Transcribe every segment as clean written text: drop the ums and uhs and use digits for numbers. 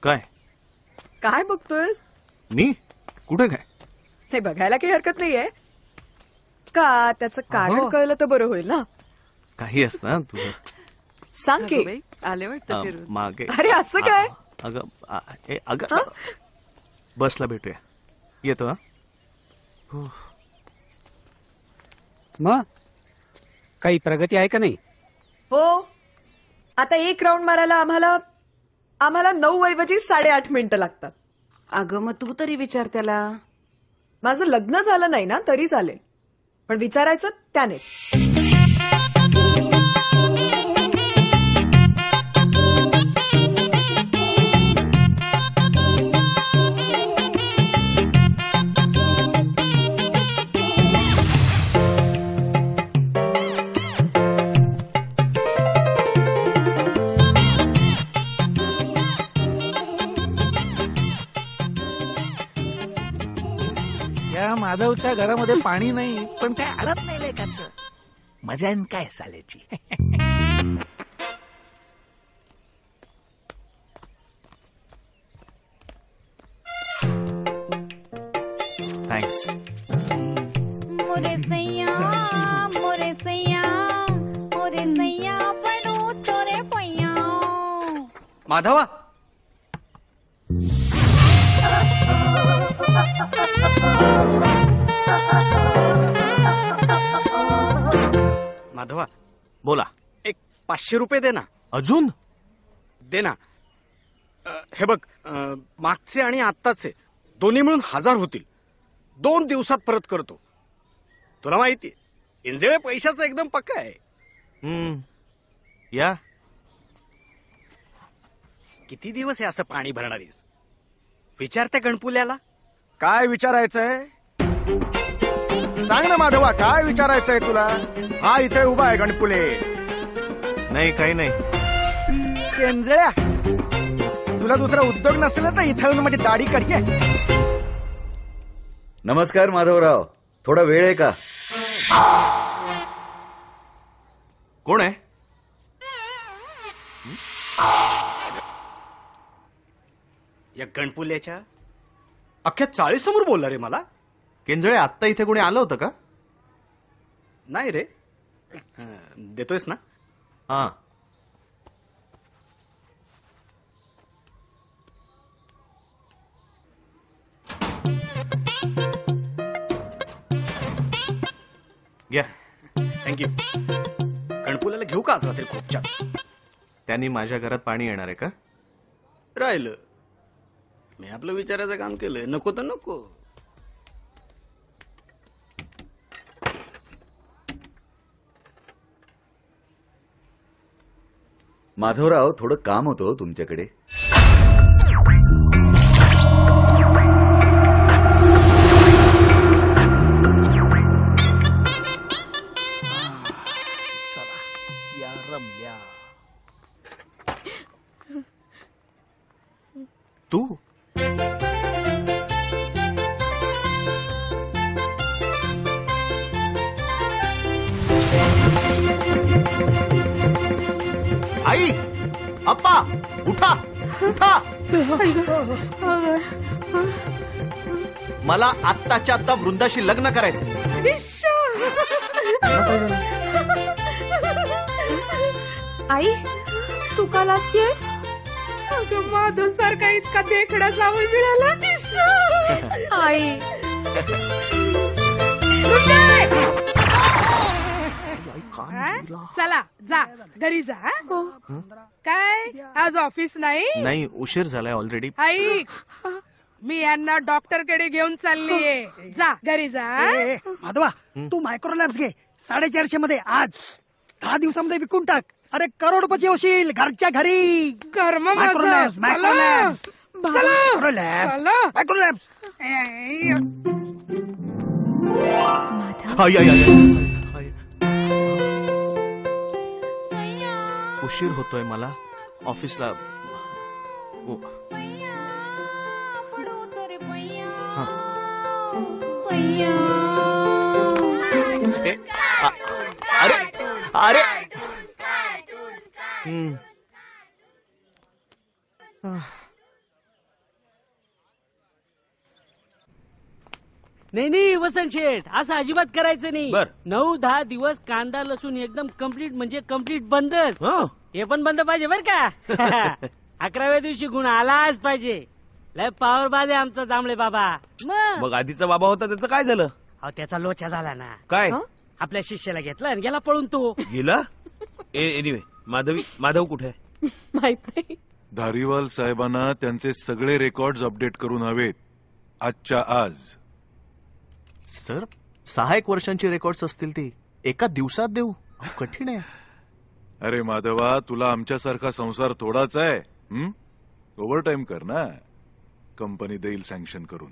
काय काय बघतोय? मी कुठे काय? ते बघायला काही हरकत नाहीये का? त्याचं कारण कळलं तर बरं होईल ना. काही असतं तुझं. सांग की. आले वाटतं फिरून. मागे. अरे असं काय? अगं बसला भेटूया. येतो. हा मग काही प्रगती आहे का नाही? हो, आता एक राऊंड मारायला आम्हाला 9 ऐवजी 8.5 मिनिटं लागतात. अगं मग तू तरी विचार त्याला. माझं लग्न झालं नाही ना तरी चालेल, पण विचारायचं त्यानेच. या माधवच्या घरामध्ये पाणी नाही, पण काय आडत नाही लेकाचं. मजा आहे काय साल्याची. थँक्स. मोरे सैया पडू तोरे पैया. माधवा, माधवा बोला. एक 500 रुपये दे ना. अजून दे ना. हे बघ, मागचे आणि आत्ताचे दोन्ही मिळून 1000 होतील. 2 दिवसात परत करतो. तुला माहितीये इंजळे पैशाचा एकदम पक्का आहे. या. किती दिवस आहे असं पाणी भरणारीस? विचारते गणपुल्याला. काय विचारायचंय? सांग ना माधवा, काय विचारायचंय तुला? हा इथे उभा आहे गणपुले. नाही काही नाही. केंजळ्या, तुला दुसरा उद्योग नसेल तर इथे येऊन माझी दाढी करीये. नमस्कार माधवराव, थोडा वेळ आहे का? कोण आहे? या गणपुल्याच्या अख्ख्या चाळीसमोर बोलला रे मला. केंजळे, आत्ता इथे कोणी आलं होतं का? नाही रे. देतोयस ना? हा. घ्या. थँक्यू. गणपुल्याला घेऊ का आज रात्री खूपच्या? त्यांनी माझ्या घरात पाणी येणार आहे का? राहिलं. मी आपलं विचारायचं काम केलंय. नको तर नको. माधवराव, थोडं काम होतं तुमच्याकडे. चला या रमल्या. तू आई, अप्पा, उठा उठा. मला आत्ताच्या आत्ता वृंदाशी लग्न करायचं. आई तू का लाजतेस? माधव सारखा इतका देखडा जाऊन मिळाला. आई चला जा घरी जा. काय आज ऑफिस नाही? नाही, उशीर झालाय ऑलरेडी. आई मी यांना डॉक्टर कडे घेऊन चाललीये. जा घरी जा. माधवा, तू मायक्रोलॅब्स घे. 450 मध्ये आज 10 दिवसामध्ये विकून टाक. अरे करोडपती होशील घरच्या घरी. कर्म मायक्रोलॅब्स, मायक्रोलॅब्स, मायक्रोलॅब्स, मायक्रोलॅब्स. आई, आई, आई. उशीर होतोय मला ऑफिसला. अरे अरे नाही नाही वसंत शेठ असं अजिबात करायचं नाही. बर. 9-10 दिवस कांदा लसूण एकदम कम्प्लीट म्हणजे कम्प्लीट बंदच. हे पण बंद पाहिजे बर का. 11व्या दिवशी गुण आलाच पाहिजे. लय पावर बाज आहे आमचा जांभळे बाबा. मग आधीचा बाबा होता त्याचं काय झालं? अहो त्याचा लोचा झाला ना. काय आपल्या शिष्याला घेतला आणि गेला पळून तो. गेला? एनिवे माधव कुठे आहे? माहित नाही. धारीवाल साहेबांना त्यांचे सगळे रेकॉर्ड्स अपडेट करून हवेत आजच्या आज. सर 6 वर्षांची रेकॉर्ड्स असतील ती एका दिवसात देऊ कठीण आहे. अरे माधवा, तुला आमच्यासारखा संसार थोडाच आहे. ओव्हर टाइम कर ना. कंपनी देईल सँक्शन करून.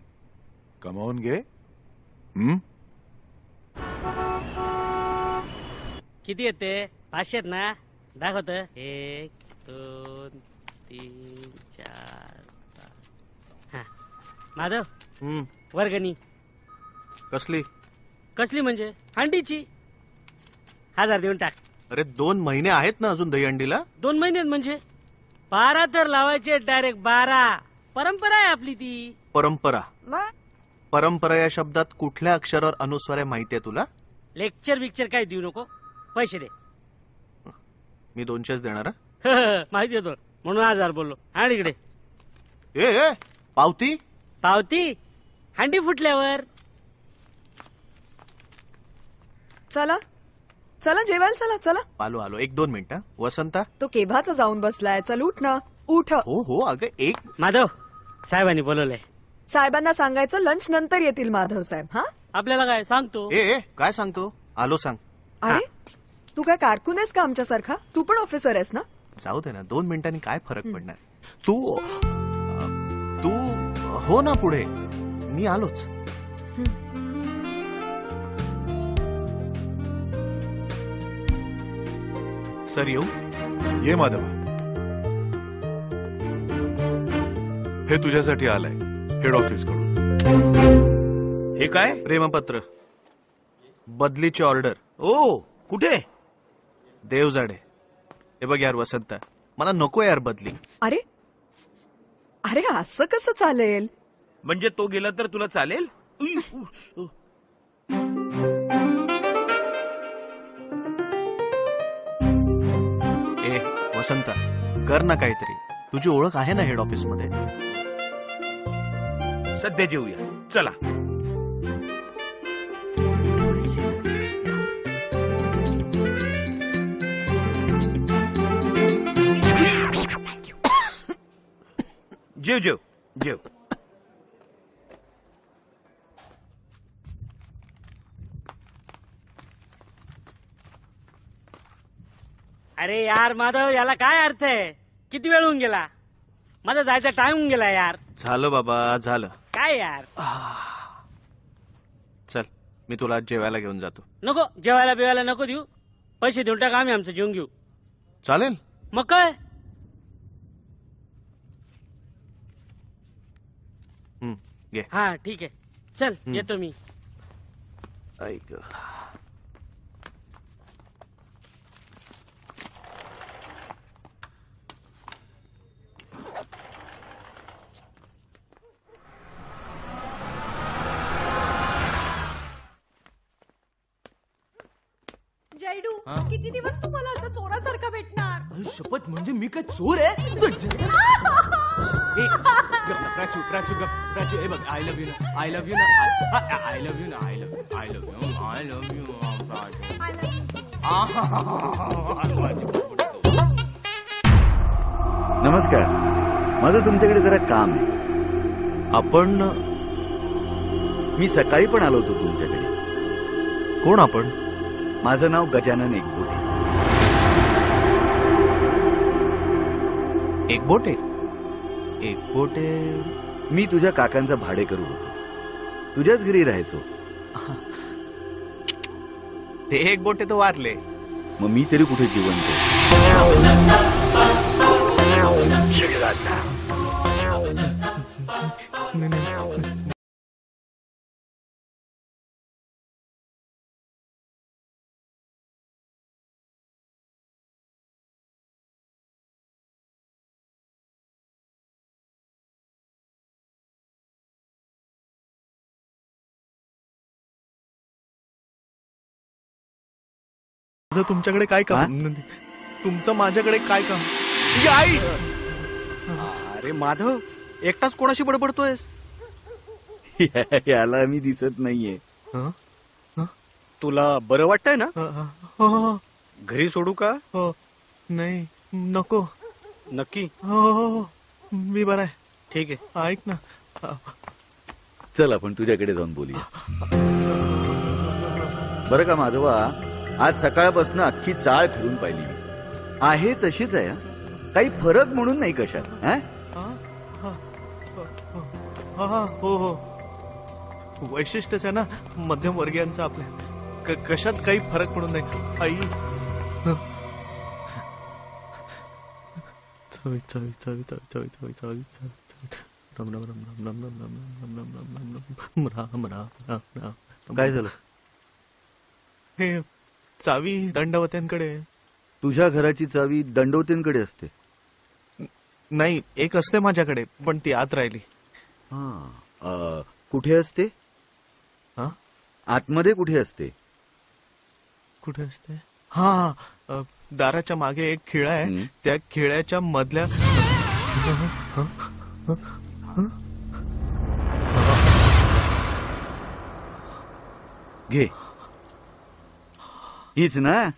कमावून घे. किती येते? 500 ना. दाखवत 1 2 3 4 5. माधव वर्गणी कसली कसली म्हणजे हंडीची 1000 देऊन टाक. अरे 2 महिने आहेत ना अजून दहीहंडीला. 2 महिन्यात म्हणजे 12 तर लावायचे डायरेक्ट 12. परंपरा आहे आपली ती. परंपरा या शब्दात कुठल्या अक्षरावर अनुस्वार आहे माहितीये तुला? लेक्चर बिक्चर काय देऊ नको. पैसे दे. मी 200 देणार. माहिती होतो म्हणून 1000 बोललो. आणि इकडे ए पावती पावती हंडी फुटल्यावर. चला चला जेवायला चला चला. आलो 1-2 मिनिटं. वसंता तो केव्हाचा जाऊन बसलाय. चल उठ ना उठ. हो अगं एक. माधव साहेबांनी बोलवलंय. साहेबांना सांगायचं लंच नंतर येतील माधव साहेब. हा आपल्याला काय सांगतो. काय सांगतो? आलो सांग. अरे तू काय कारकून आहेस का आमच्यासारखा? तू पण ऑफिसर आहेस ना. जाऊ दे ना. 2 मिनिटांनी काय फरक पडणार. तू हो ना पुढे. मी आलोच. सर येऊ? ये माधवा. हे तुझ्यासाठी आलंय हेड ऑफिस कडून. हे काय? प्रेमपत्र. बदलीची ऑर्डर. ओ कुठे? देवजाडे. हे बघ यार वसंत, मला नको यार बदली. अरे अरे असं कसं चालेल? म्हणजे तो गेला तर तुला चालेल? वसंत कर ना काहीतरी. तुझी ओळख आहे ना हेड ऑफिस मध्ये. सध्या जेऊया चला. जेव. अरे यार माधव याला काय अर्थ आहे? किती वेळ होऊन गेला? माझा जायचा टाइम होऊन गेला यार. झालं बाबा झालं. काय यार? चल मी तुला आज जेवायला घेऊन जातो. नको जेवायला बिवायला नको देऊ. पैसे देऊन टाका आम्ही आमचं जेवून घेऊ. चालेल मग काय? घे. हा ठीक आहे. चल येतो मी. ऐक जयडू किती दिवस तुम्हाला असं चोरासारखा भेटणार? शपथ म्हणजे मी काय चोर आहे? प्राचू प्राचू प्राचू हे बघ आय लव्ह यू ना. आय लव्ह यू ना. आय लव्ह यू ना. I love I love you. I love you. नमस्कार. माझं तुमच्याकडे जरा काम आहे. आपण मी सकाळी पण आलो होतो तुमच्याकडे. कोण आपण? माझं नाव गजानन एकबोटे. एकबोटे? एकबोटे? मी तुझ्या काकांचा भाडेकरू होतो. तुझ्याच घरी राहायचो. ते एकबोटे तर वारले. मग मी तरी कुठे जिवंत. माझं तुमच्याकडे काय काम? तुमचं माझ्याकडे काय काम? आई! अरे माधव, एकटाच कोणाशी बडबडतोयस? याला मी दिसत नाहीये. तुला बरं वाटतंय ना? घरी सोडू का? नाही, नको. नक्की? हो, मी बरं आहे. ठीक आहे. ऐक ना, चल आपण तुझ्याकडे जाऊन बोलूया. बरं का माधवा, आज सकाळपासून अख्खी चाळ फिरून पाहिली मी. आहे तशीच आहे, काही फरक म्हणून नाही कशात. हो, वैशिष्ट्यच आहे ना मध्यमवर्गीयांचं आपल्या. कशात काही फरक पडून नाही. आई, चवी चवी चवी चवी चवी चवी चवी चवी राम राम राम राम राम राम राम राम राम राम राम राम राम राम. काय झालं? हे चावी दंडवत्यांकडे. तुझ्या घराची चावी दंडवतींकडे असते? नाही, एक असते माझ्याकडे, पण ती आत राहिली. कुठे असते? आतमध्ये कुठे असते? कुठे असते? हा, दाराच्या मागे एक खिळा आहे, त्या खिळ्याच्या मधल्या. घे, हीच ना?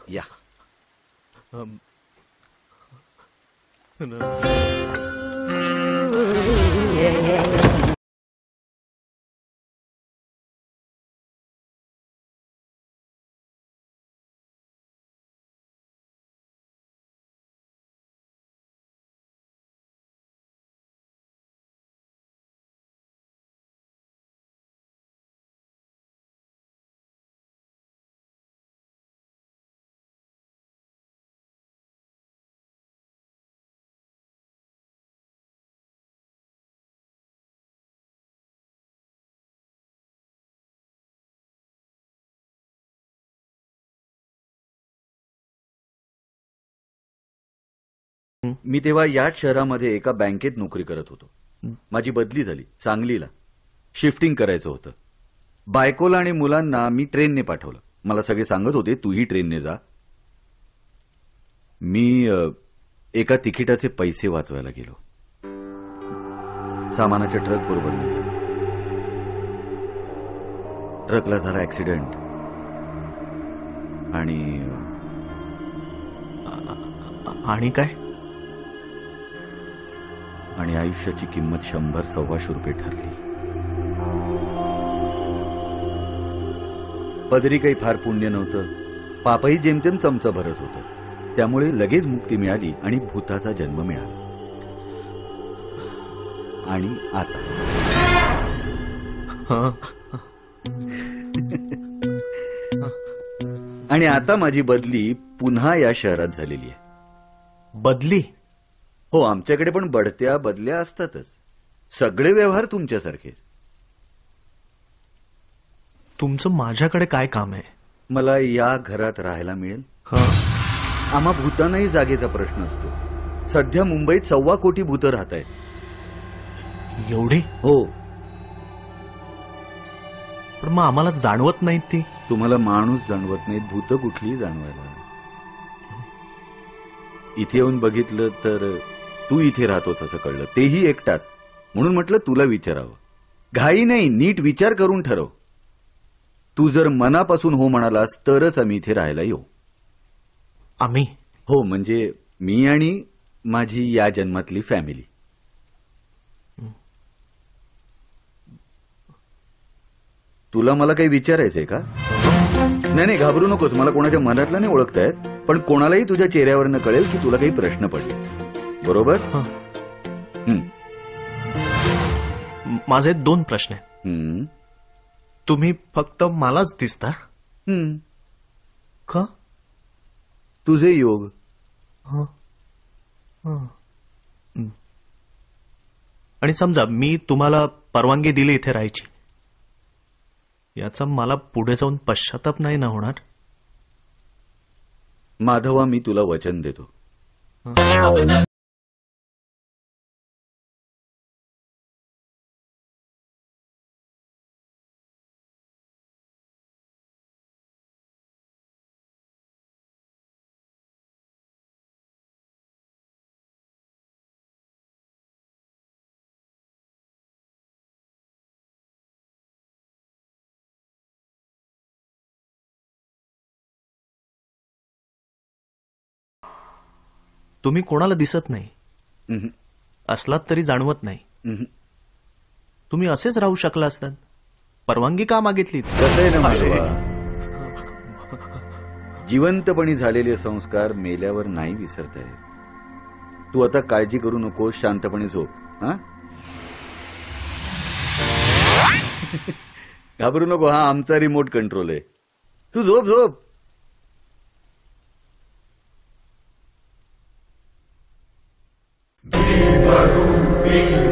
या. मी तेव्हा याच शहरामध्ये एका बँकेत नोकरी करत होतो. माझी बदली झाली सांगलीला. शिफ्टिंग करायचं होतं. बायकोला आणि मुलांना मी ट्रेनने पाठवलं. मला सगळे सांगत होते तूही ट्रेनने जा. मी एका तिकिटाचे पैसे वाचवायला गेलो. सामानाच्या ट्रक बरोबर निघालो. ट्रकला झाला ऍक्सिडेंट आणि काय? आणि आयुष्याची किंमत 100-125 रुपये ठरली. पदरी काही फार पुण्य नव्हतं. पापही जेमतेम चमचाभरच होतं. त्यामुळे लगेच मुक्ती मिळाली आणि भूताचा जन्म मिळाला. आणि आता आणि आता माझी बदली पुन्हा या शहरात झालेली आहे. बदली? हो, आमच्याकडे पण बढत्या बदल्या असतातच. सगळे व्यवहार तुमच्यासारखेच. तुमचं माझ्याकडे काय काम आहे? मला या घरात राहायला मिळेल? आम्हा भूतांनाही जागेचा प्रश्न असतो. सध्या मुंबईत 1.25 कोटी भूतं राहत आहेत. एवढी? हो. पण मग आम्हाला जाणवत नाहीत ती. तुम्हाला माणूस जाणवत नाहीत, भूतं कुठलीही जाणवायला. इथे येऊन बघितलं तर तू इथे राहतोस असं कळलं, तेही एकटाच. म्हणून म्हटलं तुला विचारावं. घाई नाही, नीट विचार करून ठरव. तू जर मनापासून हो म्हणालास तरच आम्ही इथे राहायला येऊ. आम्ही? हो, म्हणजे मी आणि माझी या जन्मातली फॅमिली. तुला मला काही विचारायचंय का? नाही, घाबरू नकोस. मला कोणाच्या मनातलं नाही ओळखतायत, पण कोणालाही तुझ्या चेहऱ्यावरनं कळेल की तुला काही प्रश्न पडले. बरोबर? माझे 2 प्रश्न आहेत. तुम्ही फक्त मलाच दिसता? का? तुझे योग. आणि समजा मी तुम्हाला परवानगी दिली इथे राहायची, याचा मला पुढे जाऊन पश्चाताप नाही ना होणार? माधवा, मी तुला वचन देतो. तुम्ही कोणाला दिसत नाही, असलात तरी जाणवत नाही. तुम्ही असेच राहू शकला असतात. परवानगी का मागितली? कसं आहे ना माधवा, जिवंतपणी झालेले संस्कार मेल्यावर नाही विसरता येत. तू आता काळजी करू नकोस, शांतपणे झोप. हा घाबरू नको. हा आमचा रिमोट कंट्रोल आहे. तू झोप झोप.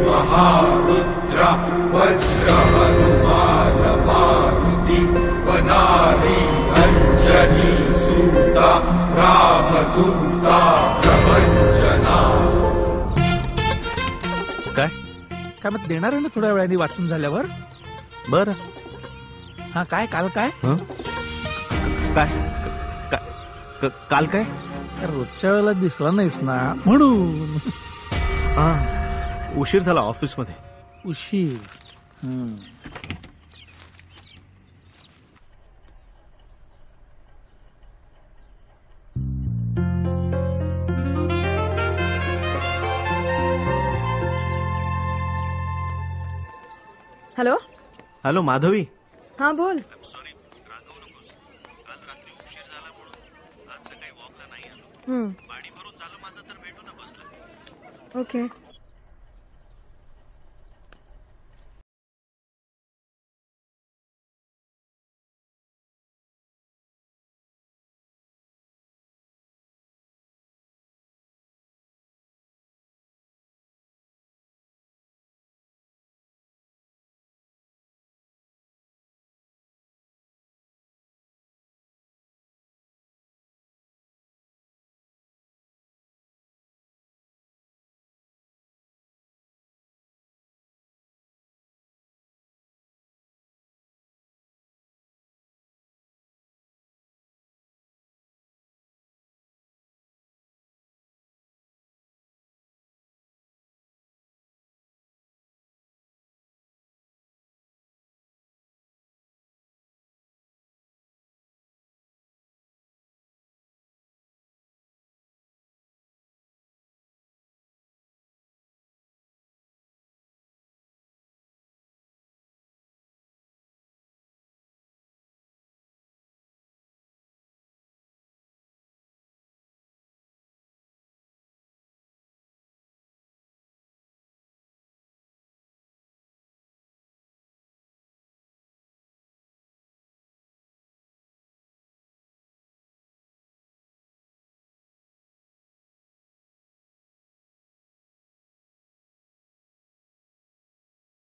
महारुद्र वज्र हनुमान मारुति वनारी अंजनी सूता रामदूता प्रभंजना. काय मग देणार आहे ना थोड्या वेळाने वाचून झाल्यावर? बर. हा काय काल काय काल काय रोजच्या वेळेला दिसला नाहीस ना म्हणून. उशीर झाला ऑफिसमध्ये. उशीर. Hello hello Madhavi. हा बोल. सॉरी, रागवू नकोस. काल रात्री उशीर झाला म्हणून आज सकाळी वॉकला नाही आलो. पाणी भरून झालं माझं तर भेटू ना बसला. ओके.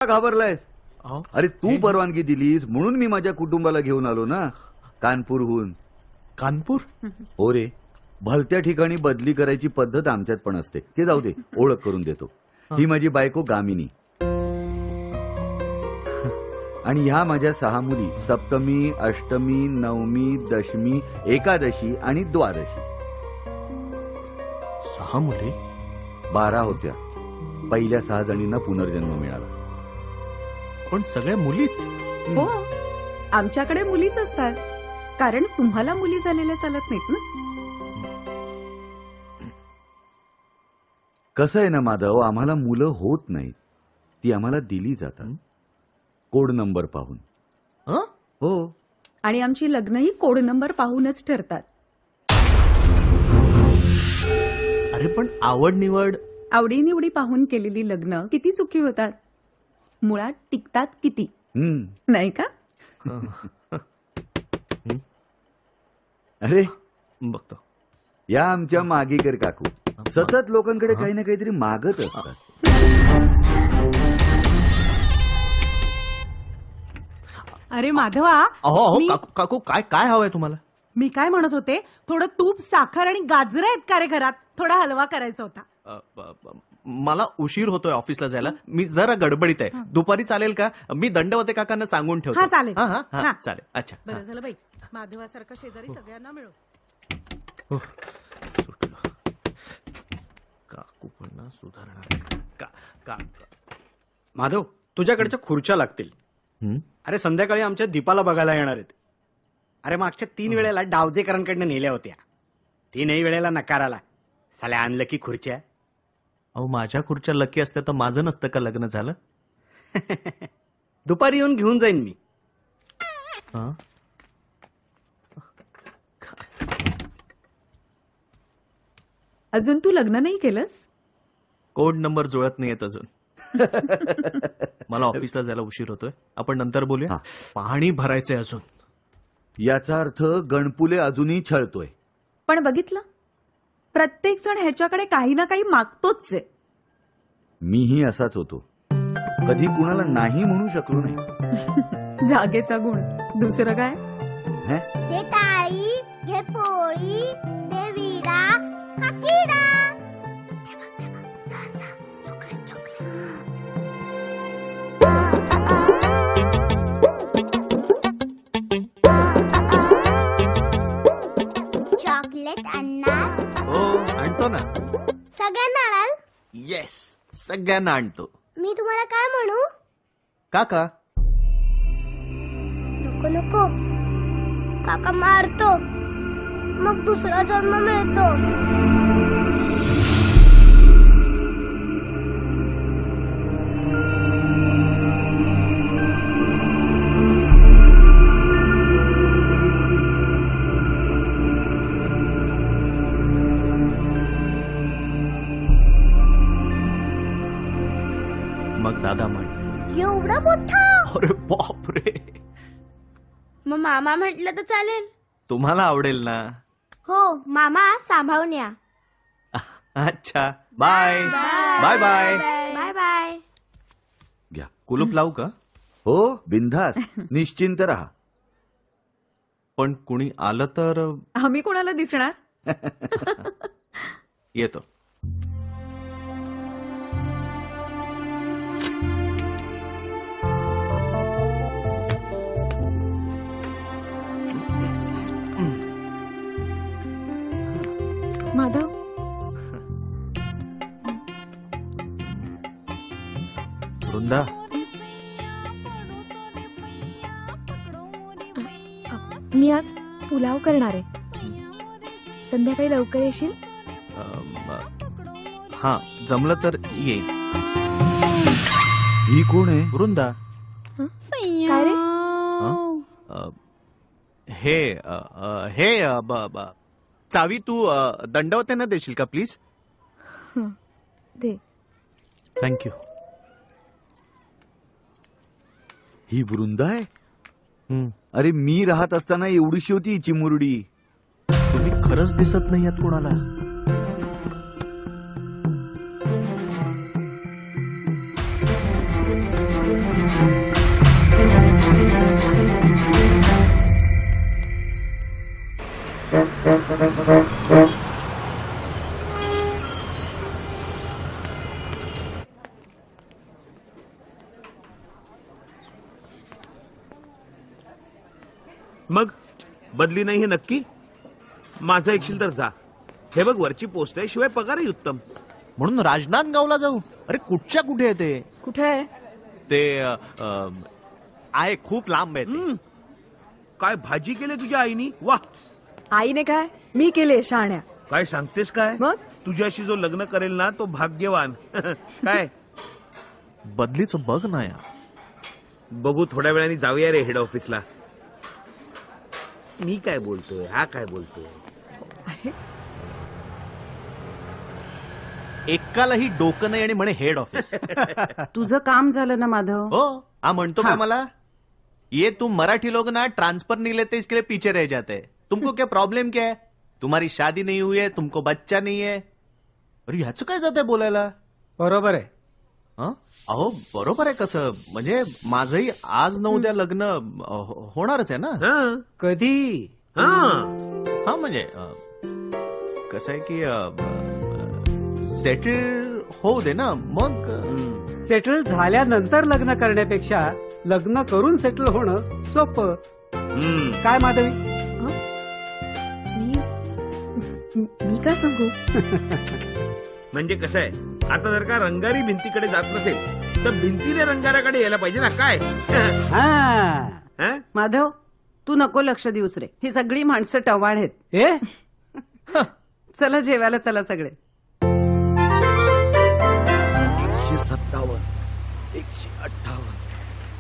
घाबरलायस? अरे तू परवानगी दिलीस म्हणून मी माझ्या कुटुंबाला घेऊन आलो ना कानपूरहून. कानपूर? हो रे, भलत्या ठिकाणी बदली करायची पद्धत आमच्यात पण असते. ते जाऊ दे, ओळख करून देतो. ही माझी बायको गामिनी आणि ह्या माझ्या 6 मुली सप्तमी, अष्टमी, नवमी, दशमी, एकादशी आणि द्वादशी. 6 मुली? 12 होत्या. पहिल्या 6 जणींना पुनर्जन्म मिळाला. पण सगळ्या मुलीच? हो, आमच्याकडे मुलीच असतात, कारण तुम्हाला मुली झालेल्या चालत नाहीत ना. कसं आहे ना माधव, आम्हाला मुलं होत नाहीत, ती आम्हाला दिली जातात कोड नंबर पाहून. हो, आणि आमची लग्नही कोड नंबर पाहूनच ठरतात. अरे पण आवड निवड, आवडीनिवडी पाहून केलेली लग्न किती सुखी होतात, मुळात टिकतात किती, नाही का? अरे बघतो, या आमच्या मागेकर काकू सतत लोकांकडे काही ना काहीतरी मागत असतात. अरे माधवा, अहो काकू काय काय हवंय तुम्हाला? मी काय म्हणत होते, थोडं तूप, साखर आणि गाजरं आहेत का रे घरात? थोडा हलवा करायचा होता. मला उशीर होतोय ऑफिसला जायला, मी जरा गडबडीत आहे. दुपारी चालेल का? मी दंडवते काकांना सांगून ठेवतो. हा चालेल. चालेल. अच्छा, बरं झालं बाई, माधवासारखा शेजारी सगळ्यांना मिळो. काकू पण सुधारणार. माधव, तुझ्याकडच्या खुर्च्या लागतील. अरे संध्याकाळी आमच्या दीपाला बघायला येणार आहेत. अरे मागच्या 3 वेळेला डावजेकरांकडनं नेल्या होत्या. 3ही वेळेला नकार आला. साल्या आणलं की खुर्च्या. अहो माझ्या खुर्च्या लकी असत्या तर माझं नसतं का लग्न झालं. दुपारी येऊन घेऊन जाईन मी. हं? अजून तू लग्न नाही केलंस? कोड नंबर जुळत नाहीयेत अजून. मला ऑफिसला जायला उशीर होतोय. आपण नंतर बोलूया. पाणी भरायचंय अजून. याचा अर्थ गणपुले अजूनही छळतोय. पण बघितलं, प्रत्येक जण ह्याच्याकडे काही ना काही मागतोच आहे. मीही असाच होतो. कधी कुणाला नाही म्हणू शकलो नाही. जागेचा गुण, दुसरं काय? घे टाळी, घे पोळी, घे विडा, हा किडा. चॉकलेट आणणार? हो आणतो ना. सगळ्यांना आणाल? येस, सगळ्यांना आणतो. मी तुम्हाला काय म्हणू? काका. नको नको, काका मारतो, मग दुसरा जन्म मिळतो. मग दादा म्हण. एवढा मोठा? अरे बापरे. मग मामा म्हटलं तर चालेल? तुम्हाला आवडेल ना. हो, मामा सांभाळून या. अच्छा, bye bye bye. Bye bye. घ्या. कुलूप लावू का? हो, बिनधास्त. निश्चिंत राहा. पण कुणी आलं तर? आम्ही कोणाला दिसणार? येतो. माधव, वृंदा. मी आज पुलाव करणार आहे. संध्याकाळी लवकर येशील? हा, जमलं तर येईल. ही कोण आहे? वृंदा. काय रे? हे चावी तू दंडवतेना देशील का प्लीज? दे. थँक्यू. ही वृंदा आहे? अरे मी राहत असताना एवढीशी होती हिची मुरडी. तुम्ही खरंच दिसत नाही आहात कोणाला. मग बदली नाही हे नक्की? माझं ऐकशील तर जा. हे बघ वरची पोस्ट आहे, शिवाय पगारही उत्तम. म्हणून राजनांदगावला जाऊ? अरे कुठच्या कुठे आहे ते? कुठे आहे ते? आहे, खूप लांब आहे ते. काय भाजी केली तुझ्या आईनी? वा. आईने काय? मी केले शाण्या. काय सांगतेस काय? मग तुझ्याशी जो लग्न करेल ना तो भाग्यवान. काय बदलीचं बघ ना या. बघू, थोड्या वेळाने जाऊया रे हेड ऑफिसला. मी काय बोलतोय, हा काय बोलतोय? एकालाही डोकं नाही आणि म्हणे हेड ऑफिस. तुझं काम झालं ना माधव? हो. हा म्हणतो का मला? ये तुम मराठी लोग ना ट्रांसफर नहीं लेते, इसके लिए पीछे रह जाते हैं. तुमको क्या प्रॉब्लेम क्या है? तुम्हारी शादी नहीं हुई है, तुमको बच्चा नहीं है. अरे ह्याचं काय जात आहे बोलायला? बरोबर आहे. अहो बरोबर आहे कसं? म्हणजे माझंही आज न उद्या लग्न होणारच आहे ना. कधी? हा म्हणजे कसं आहे की सेटल होऊ दे ना. मग सेटल झाल्यानंतर लग्न करण्यापेक्षा लग्न करून सेटल होणं सोपं. काय माधवी? मी का सांगू? म्हणजे कसं आहे, आता जर का रंगारी भिंतीकडे जात नसेल तर भिंतीने रंगाराकडे यायला पाहिजे ना. काय माधव, तू नको लक्ष देऊस रे. ही सगळी माणसं टवाळ आहेत. चला जेवायला चला सगळे.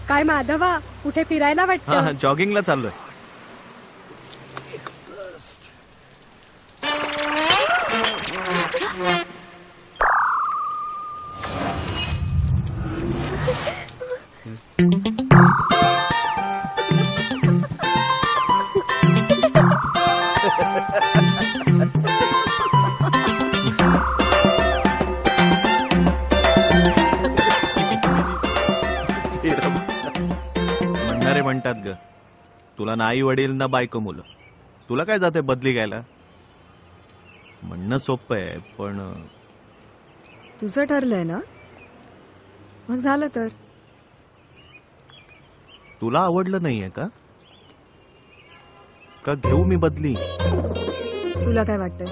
काय माधवा कुठे फिरायला वाटतं? जॉगिंगला चाललोय. म्हणणारे म्हणतात ग, तुला ना आई वडील ना बायको मुलं, तुला काय जाते बदली घ्यायला. म्हणणं सोपं आहे पण तुझं ठरलंय ना, मग झालं तर. तुला आवडलं नाहीये का घेऊ मी बदली? तुला काय वाटतंय?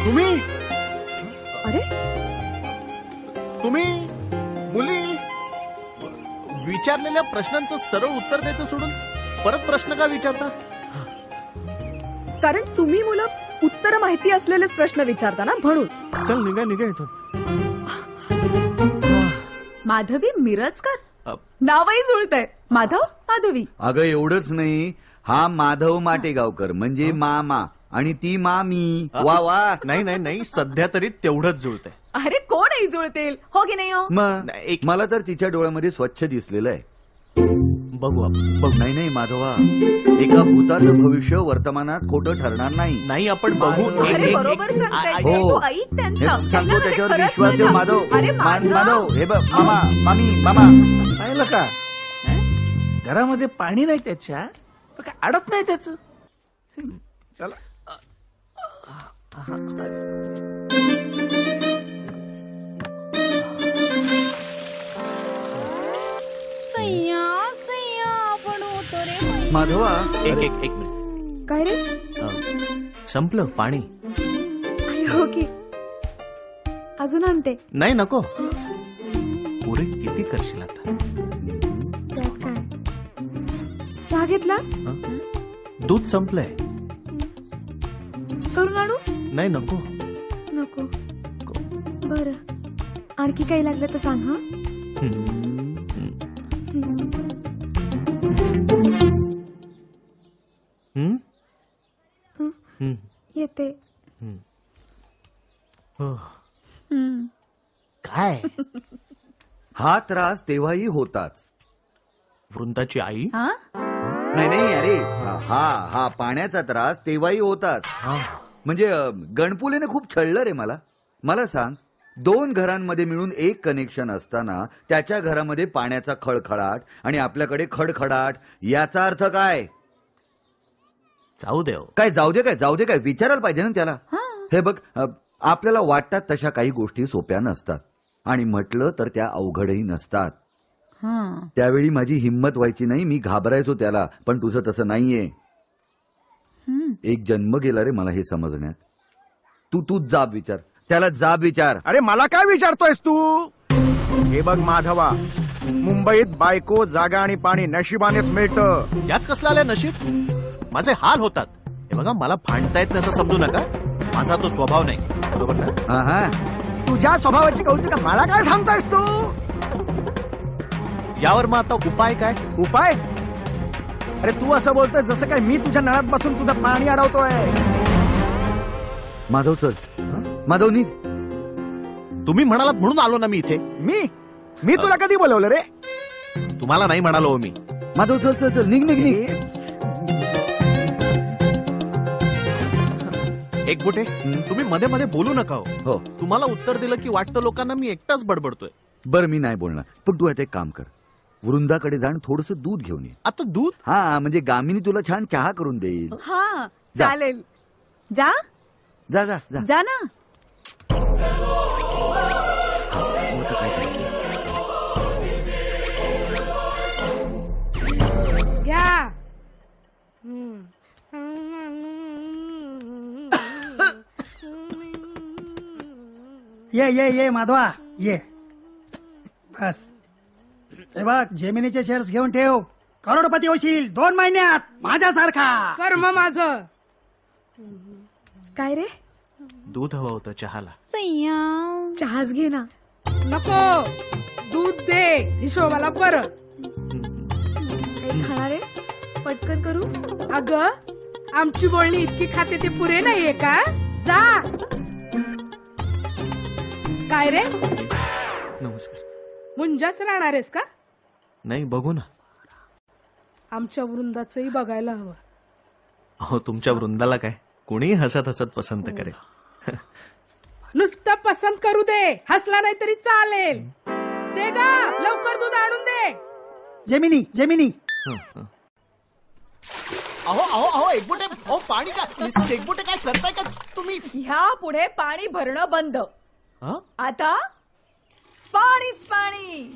तुम्ही अरे तुम्ही मुली विचारलेल्या प्रश्नांचं सरळ उत्तर द्यायचं सोडून परत प्रश्न का विचारता? कारण तुम्ही मुलं उत्तर माहिती असलेलेच प्रश्न विचारता ना, म्हणून. चल निघा इथून. माधवी मिरजकर नावही जुळतंय. माधव माधवी. अगं एवढंच नाही, हा माधव माटेगावकर म्हणजे मामा आणि ती मामी. वा वा. नाही सध्या तरी तेवढंच जुळतंय. अरे कोणही जुळतील, हो की नाही हो? मग मला तर तिच्या डोळ्यामध्ये स्वच्छ दिसलेलं आहे. बघू आपण. नाही माधवा, एका भूताचं भविष्य वर्तमानात खोटं ठरणार नाही. आपण बघू. अरे बरोबर सांगताय. हो. तू ऐक त्यांचं. सांगतो त्याच्यावर खरंच विश्वास तुझा. माधव. अरे माधव हे बघ, मामा मामी मामा. पाहिलं का? घरामध्ये पाणी नाही त्याच्या, पण काय अडत नाही त्याच. चला माधवा एक मिनिट. काय रे? संपलं पाणी. हो की, अजून आणते. नाही नको. पुरे किती करशील आता? त्यात काय? चहा घेतलास? दूध संपलंय. करून आणू? नाही नको. नको. बरं, आणखी काही लागलं तर सांग. हा येते. काय हा त्रास तेव्हाही होताच. वृंदाची आई? नाही अरे, हा पाण्याचा त्रास तेव्हाही होताच. म्हणजे गणपुलेने खूप छळलं रे मला. मला सांग, 2 घरांमध्ये मिळून एक कनेक्शन असताना त्याच्या घरामध्ये पाण्याचा खळखळाट आणि आपल्याकडे खडखडाट, याचा अर्थ काय? जाऊ दे. काय जाऊ दे काय विचारायला पाहिजे ना त्याला. हे बघ, आपल्याला वाटतात तशा काही गोष्टी सोप्या नसतात आणि म्हटलं तर त्या अवघडही नसतात. त्यावेळी माझी हिंमत व्हायची नाही, मी घाबरायचो त्याला. पण तुझं तसं नाहीये. एक जन्म गेला रे मला हे समजण्यात. तूच जाब विचार, त्याला जाब विचार. अरे मला काय विचारतोयस तू? हे बघ माधवा, मुंबईत बायको, जागा आणि पाणी नशिबानेच मिळतं. यात कसलं आलंय नशीब? माझे हाल होतात. हे बघा, मला भांडता येत नाही असं समजू नका. माझा तो स्वभाव नाही, बरोबर ना? तुझ्या स्वभावाची कौतुक मला काय सांगतोयस तू? यावर मग आता उपाय काय? उपाय? अरे तू असं बोलतोय जसं काय मी तुझ्या नळात बसून तुझं पाणी अडवतोय. माधव चल, माधव निघ. तुम्ही म्हणालात म्हणून आलो ना मी इथे. मी तुला कधी बोलवलं रे? तुम्हाला नाही म्हणालो मी. माधव चल निघ. एक बोटे, तुम्ही मध्ये मध्ये बोलू नका हो. तुम्हाला उत्तर दिलं की वाटतं लोकांना मी एकटाच बडबडतोय. बरं मी नाही बोलणार, पण तू आता एक काम कर, वृंदाकडे जाण, थोडस दूध घेऊन ये. आता दूध? हा, म्हणजे गामिनी तुला छान चहा करून देईल. हा जा. चालेल. जा ना. घ्या. ये माधवा ये. बस हे बघ, जेमिनीचे शेअर्स घेऊन ठेव. करोडपती होशील 2 महिन्यात माझ्यासारखा. कर्म माझं. काय रे? दूध हवं होतं चहाला. चहाच घे ना. नको, दूध दे हिशोबाला परत. काही खाणार आहेस? पटकन करू. अगं, आमची बोलणी इतकी खाते ते पुरे नाहीये का? जा. काय रे, नमस्कार. मुंजाच राहणार आहेस का? नाही, बघू ना. आमच्या वृंदाचंही बघायला हवं. अहो, तुमच्या वृंदाला काय, कोणी हसत हसत पसंत करेल. नुसतं पसंत करू दे, हसला नाही तरी चालेल. दे गा, लवकर दूध आणून दे. जेमिनी जेमिनी अहो अहो अहो एकबोटे, अहो पाणी का मिसेस एकबोटे, काय करताय का तुम्ही? ह्या पुढे पाणी भरणं बंद. हं? आता पाणीच पाणी.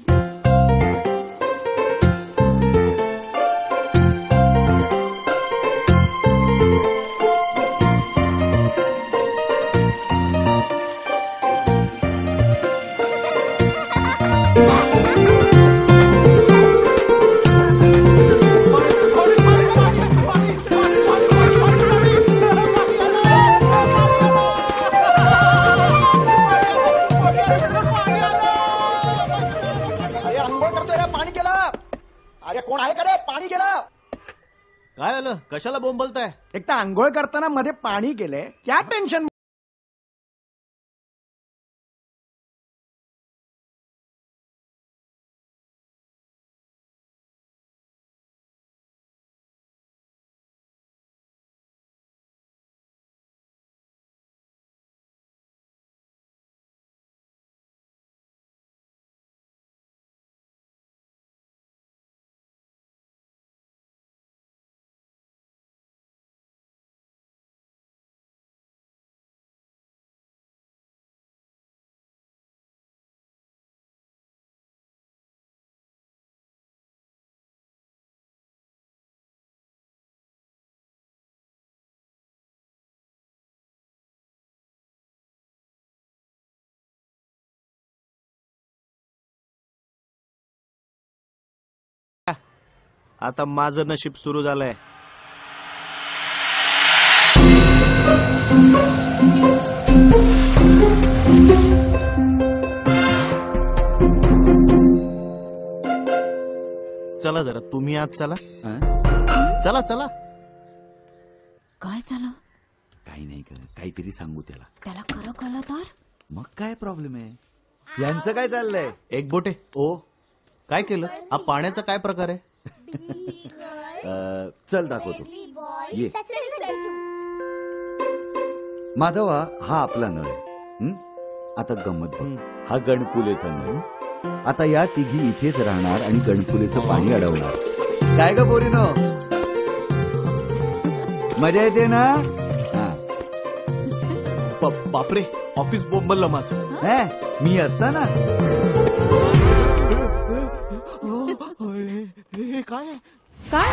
काय आलं, कशाला बोंबलताय? एक तर आंघोळ करताना मध्ये पाणी गेलंय, त्या टेन्शन. आता माझं नशीब सुरू झालंय. चला जरा, तुम्ही आज चला. चला चला. काय झालं? काही नाही कर, काहीतरी सांगू त्याला. त्याला खरं कळलं तर? मग काय प्रॉब्लेम आहे? यांचं काय चाललंय? एकबोटे, ओ काय केलं? हा पाण्याचा काय प्रकार आहे? चल दाखवतो, ये. माधवा, हा आपला नळ आहे. आता गंमत बघ, हा गणपुलेचा नळ. आता या तिघी इथेच राहणार आणि गणपुलेचं पाणी अडवणार. काय ग पोरीनो, मजा येते ना? बापरे, ऑफिस बोंबललं माझं. मी असताना. हे काय काय?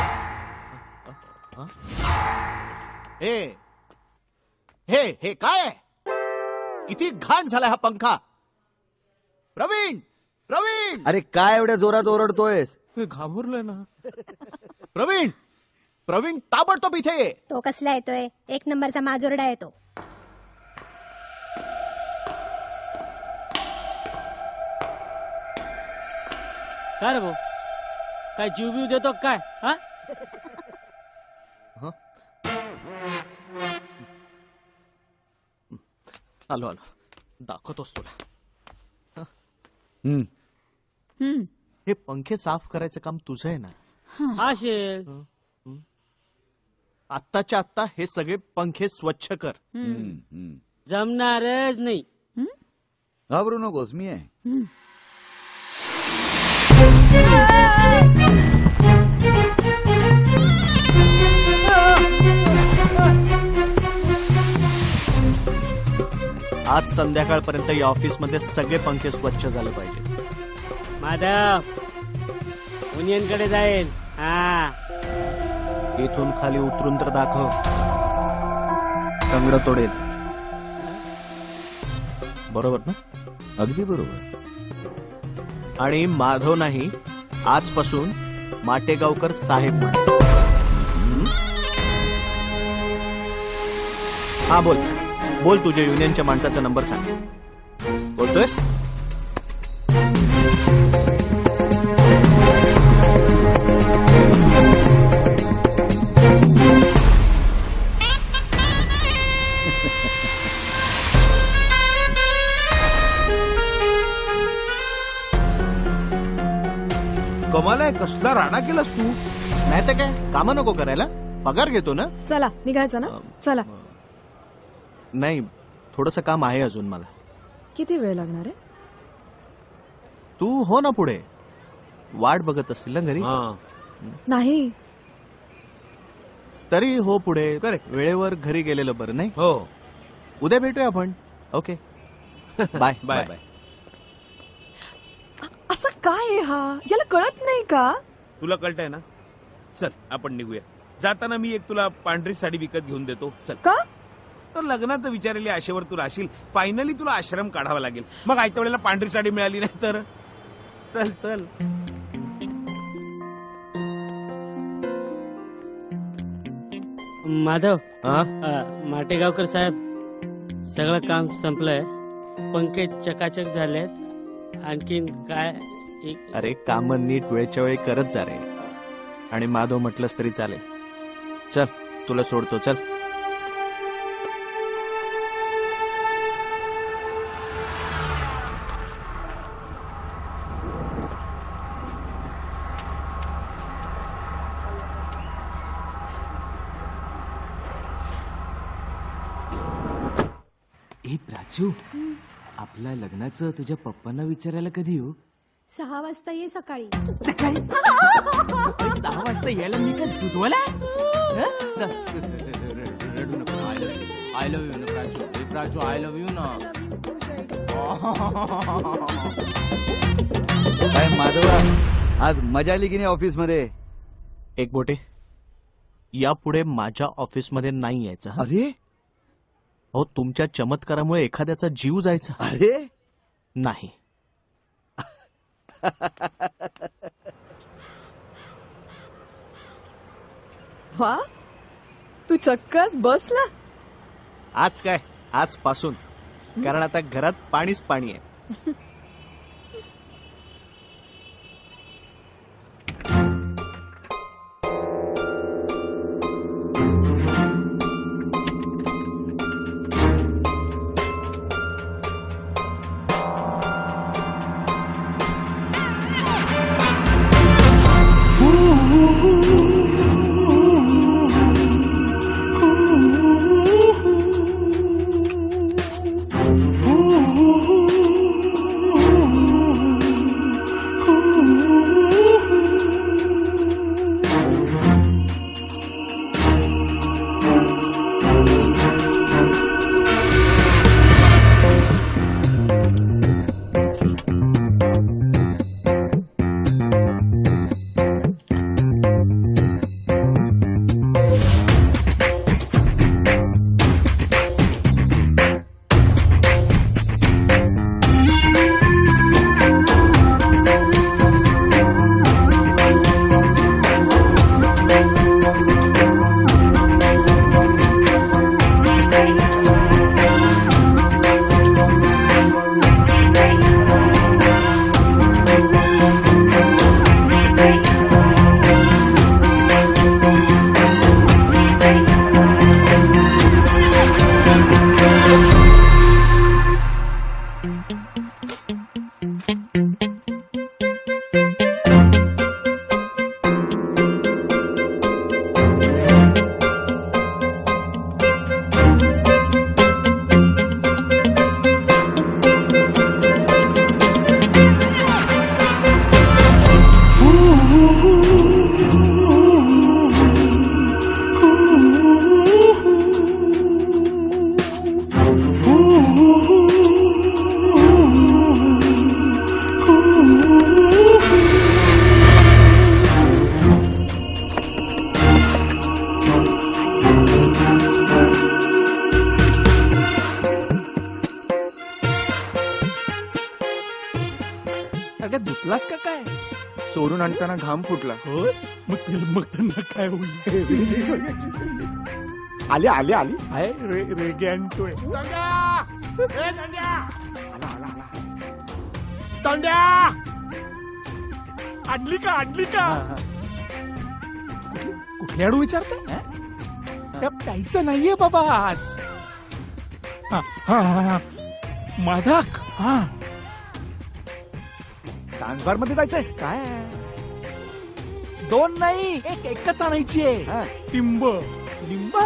हे हे हे काय आहे? किती घाण झालाय हा पंखा. प्रवीण, प्रवीण. अरे काय एवढ्या जोरात ओरडतोयस? घाबरलोय ना. प्रवीण, प्रवीण, ताबडतोब इथे ये. तो कसला येतोय? एक नंबरचा माजोरडा येतो. काय रे भाऊ, काय जीव बीव देतो काय? हा, आलो आलो, दाखवतोस तुला. हे पंखे साफ करायचं काम तुझं आहे ना? हा शेल. आत्ताच्या आत्ता हे सगळे पंखे स्वच्छ कर. जमणारच नाही. घाबरू नकोस, मी आहे. आज संध्याकाळपर्यंत या ऑफिसमध्ये सगळे पंखे स्वच्छ झाले पाहिजे. माधव, ओनियनकडे जाईल. हा, इथून खाली उतरून तर दाखव. टंगड तोडेल. बरोबर ना? अगदी बरोबर. आणि माधव नाही, आजपासून माटेगावकर साहेब म्हणायचं. हा, बोल बोल, तुझ्या युनियनच्या माणसाचा नंबर सांग. बोलतोयस? कमाल आहे, कसला राडा केलास तू. नाही तर काय, कामं नको करायला, पगार घेतो ना. चला निघायचं ना. चला. नाही, थोडस काम आहे अजून मला. किती वेळ लागणार आहे? तू हो ना पुढे, वाट बघत असतील ना घरी. नाही तरी हो पुढे, वेळेवर घरी गेलेलं बरं नाही. हो, उद्या भेटूया आपण. Okay, bye bye bye. असं काय आहे हा, याला कळत नाही का? तुला कळतंय ना. चल आपण निघूया. जाताना मी एक तुला पांढरी साडी विकत घेऊन देतो. चल. का? तर लग्नाचं विचारलेल्या आशेवर तू राहशील. फायनली तुला आश्रम काढावा लागेल. मग आयत्या वेळेला पांढरी साडी मिळाली नाही तर. चल चल. माधव, माटेगावकर साहेब, सगळं काम संपलंय. पंखे चकाचक झालेत. आणखीन काय? अरे काम नीट वेळच्या वेळी करत जा रे. आणि माधव म्हटलंस तरी चालेल. चल तुला सोडतो. चल. ए प्राचू, आपल्या लग्नाचं तुझ्या पप्पांना विचारायला कधी येऊ? 6 वाजता ये सकाळी. सकाळी 6 वाजता यायला मी काय दुधवाला? रडू नको. आय लव्ह यू ना प्राचू. ए प्राचू, आय लव्ह यू ना. काय माधवा, आज मजा आली की नाही ऑफिस मध्ये? एक बोटे, यापुढे माझ्या ऑफिसमध्ये नाही यायचं. अरे हो, तुमच्या चमत्कारामुळे एखाद्याचा जीव जायचा. अरे नाही. वा, तू चक्कस बसला. आज काय, आजपासून. कारण आता घरात पाणीच पाणी आहे. धुतलास का काय? सोडून आणताना घाम फुटला. हो, मग तिला मग त्यांना काय होईल? आले आले आली. आहे रेगे आणतोय. तोंड्या आणली का? आणली का? कुठल्या आडू विचारतोय? प्यायचं नाहीये बाबा आज. माधक. डान्स बार मध्ये जायचंय काय? 2 नाही, एकच आणायची आहे. लिंब लिंब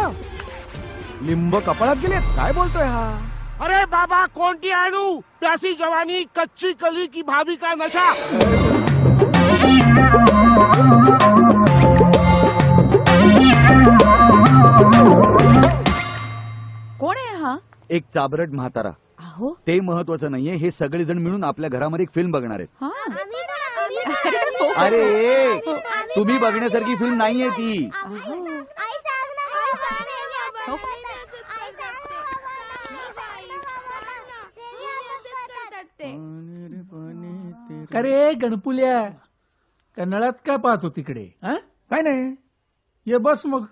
लिंब कपाळात गेलेत, काय बोलतोय हा? अरे बाबा कोणती आणू? प्यासी जवानी, कच्ची कली की भाभी का नशा? कोण आहे हा? एक चाबरट म्हातारा. अहो ते महत्वाचं नाहीये, हे सगळेजण मिळून आपल्या घरामध्ये एक फिल्म बघणार आहेत. अरे तुम्ही बघण्यासारखी फिल्म नाहीये ती. का रे गणपुल्या, कन्नडात काय पाहतो तिकडे? काय नाही, ये बस मग.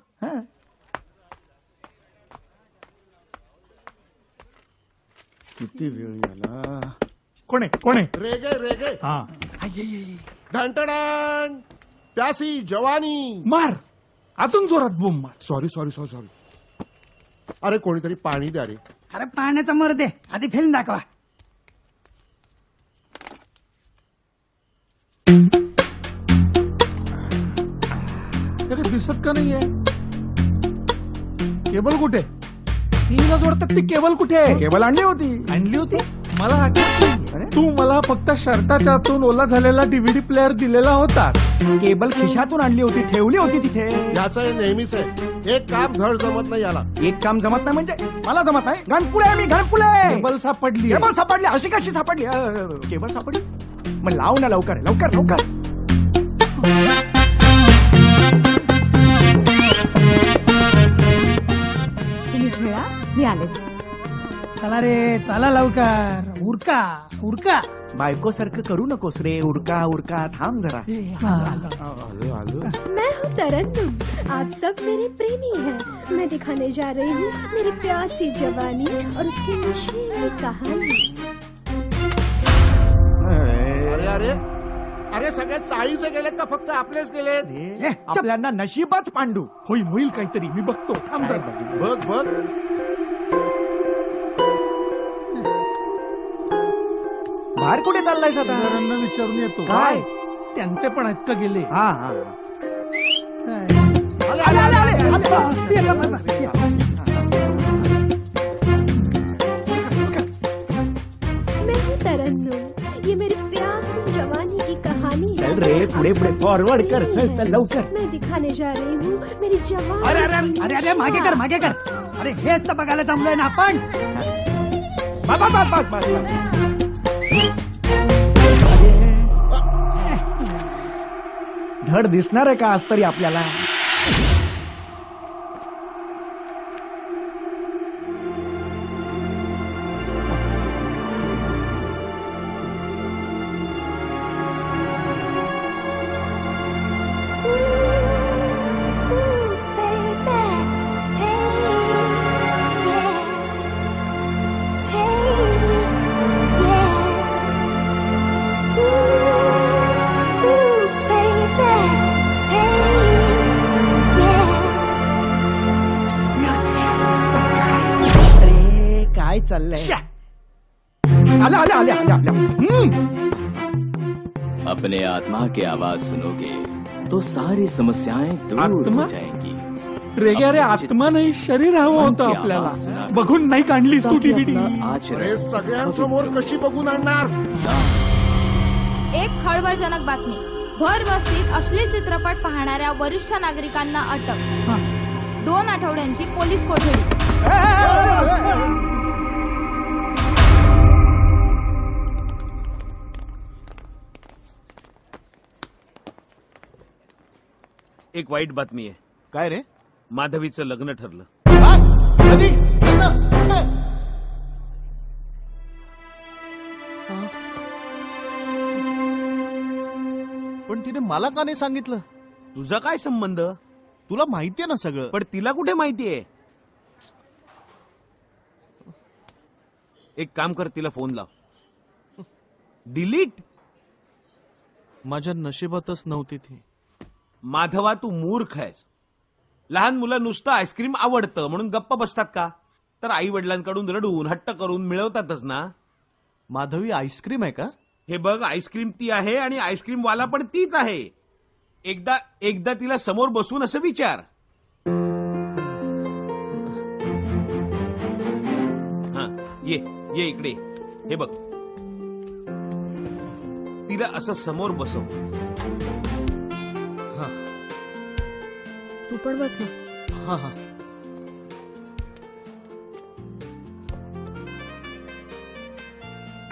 किती वेळ झाला? कोण आहे कोण आहे? रेगे रेगे हा ढंटडण प्यासी जवानी. मार, अजून जोरात बोंब मार. Sorry sorry sorry sorry. अरे कोणीतरी पाणी द्या रे. अरे पाण्याचा मर दे, आधी फिल्म दाखवा. दिसत का नाहीये? केबल कुठे? टीव्हीला जोडतात ती केबल कुठे? केबल आणली होती मला आठवत नाही. तू मला फक्त शर्टाच्या आतून ओला झालेला डीव्हीडी प्लेअर दिलेला होता. केबल खिशातून आणली होती, ठेवली होती तिथे. याचं हे नेहमीच आहे. एक काम धड जमत नाही याला. एक काम जमत नाही म्हणजे मला जमत नाही. गणपुले मी गणपुले. केबल सापडली. केबल सापडली, अशी कशी सापडली? केबल सापडली, मग लाव ना लवकर लवकर लवकर. मी आलेच. चला रे चला लवकर, उरका उरका. बायको सारखं करू नकोस रे. उरका उरका, थांब जरा. मैं हूँ तरन्नुम, आप सब मेरे प्रेमी हैं. मैं दिखाने जा रही हूँ मेरी प्यासी जवानी और उसकी नशीली कहानी. अरे अरे अरे सगळे चाळीचे गेलेत का फक्त आपलेच गेलेत? आपल्याला नशीबच पांडू. होईल काहीतरी, मी बघतो. थांब जरा. बघ बघ. बाहेर कुठे चाललायस आता? जरांना विचारून येतो. काय? त्यांचे पण आहेत का गेले? हा हा. मैं हूँ तरन्नुम, ये मेरी प्यासी जवानी की कहानी है. चल रे पुढे पुढे फॉरवर्ड कर. चल चल लवकर. मैं दिखाने जा रही हूँ मेरी जवानी. अरे अरे अरे अरे मागे कर मागे कर. अरे हेच तर बघायला जमलोय ना आपण. धड दिसणार आहे का आज तरी आपल्याला? चाललंय. आले आले आले आले आले. अपने आत्मा की आवाज सुनोगे तो सारी समस्याएं दूर हो जाएंगी. रेगे अरे आत्मा नाही, शरीर हवं होतं आपल्याला. बघून नाही काढलीस तू डीव्हीडी? अरे सगळ्यांसमोर कशी बघून आणणार? एक खळबळजनक बातमी. भर वस्तीत अश्लील चित्रपट पाहणाऱ्या वरिष्ठ नागरिकांना अटक. 2 आठवड्यांची पोलीस कोठडी. एक वाईट बातमी आहे. काय रे? माधवीचं लग्न ठरलं. कधी? कसं? पण तिने मला का नाही सांगितलं? तुझा काय संबंध? तुला माहितीये ना सगळं. पण तिला कुठे माहितीये? एक काम कर, तिला फोन लाव. डिलीट? माझ्या नशिबातच नव्हती ती. माधवा, तू मूर्ख आहेस. लहान मुलं नुसतं आईस्क्रीम आवडतं म्हणून गप्प बसतात का? तर आई वडिलांकडून रडून हट्ट करून मिळवतातच ना. माधवी आईस्क्रीम आहे का? हे बघ, आईस्क्रीम ती आहे आणि आईस्क्रीम वाला पण तीच आहे. एकदा तिला समोर बसून असं विचार. हा, ये इकडे. हे बघ, तिला असं समोर बसव. हा, तू पण बस ना. हा हा.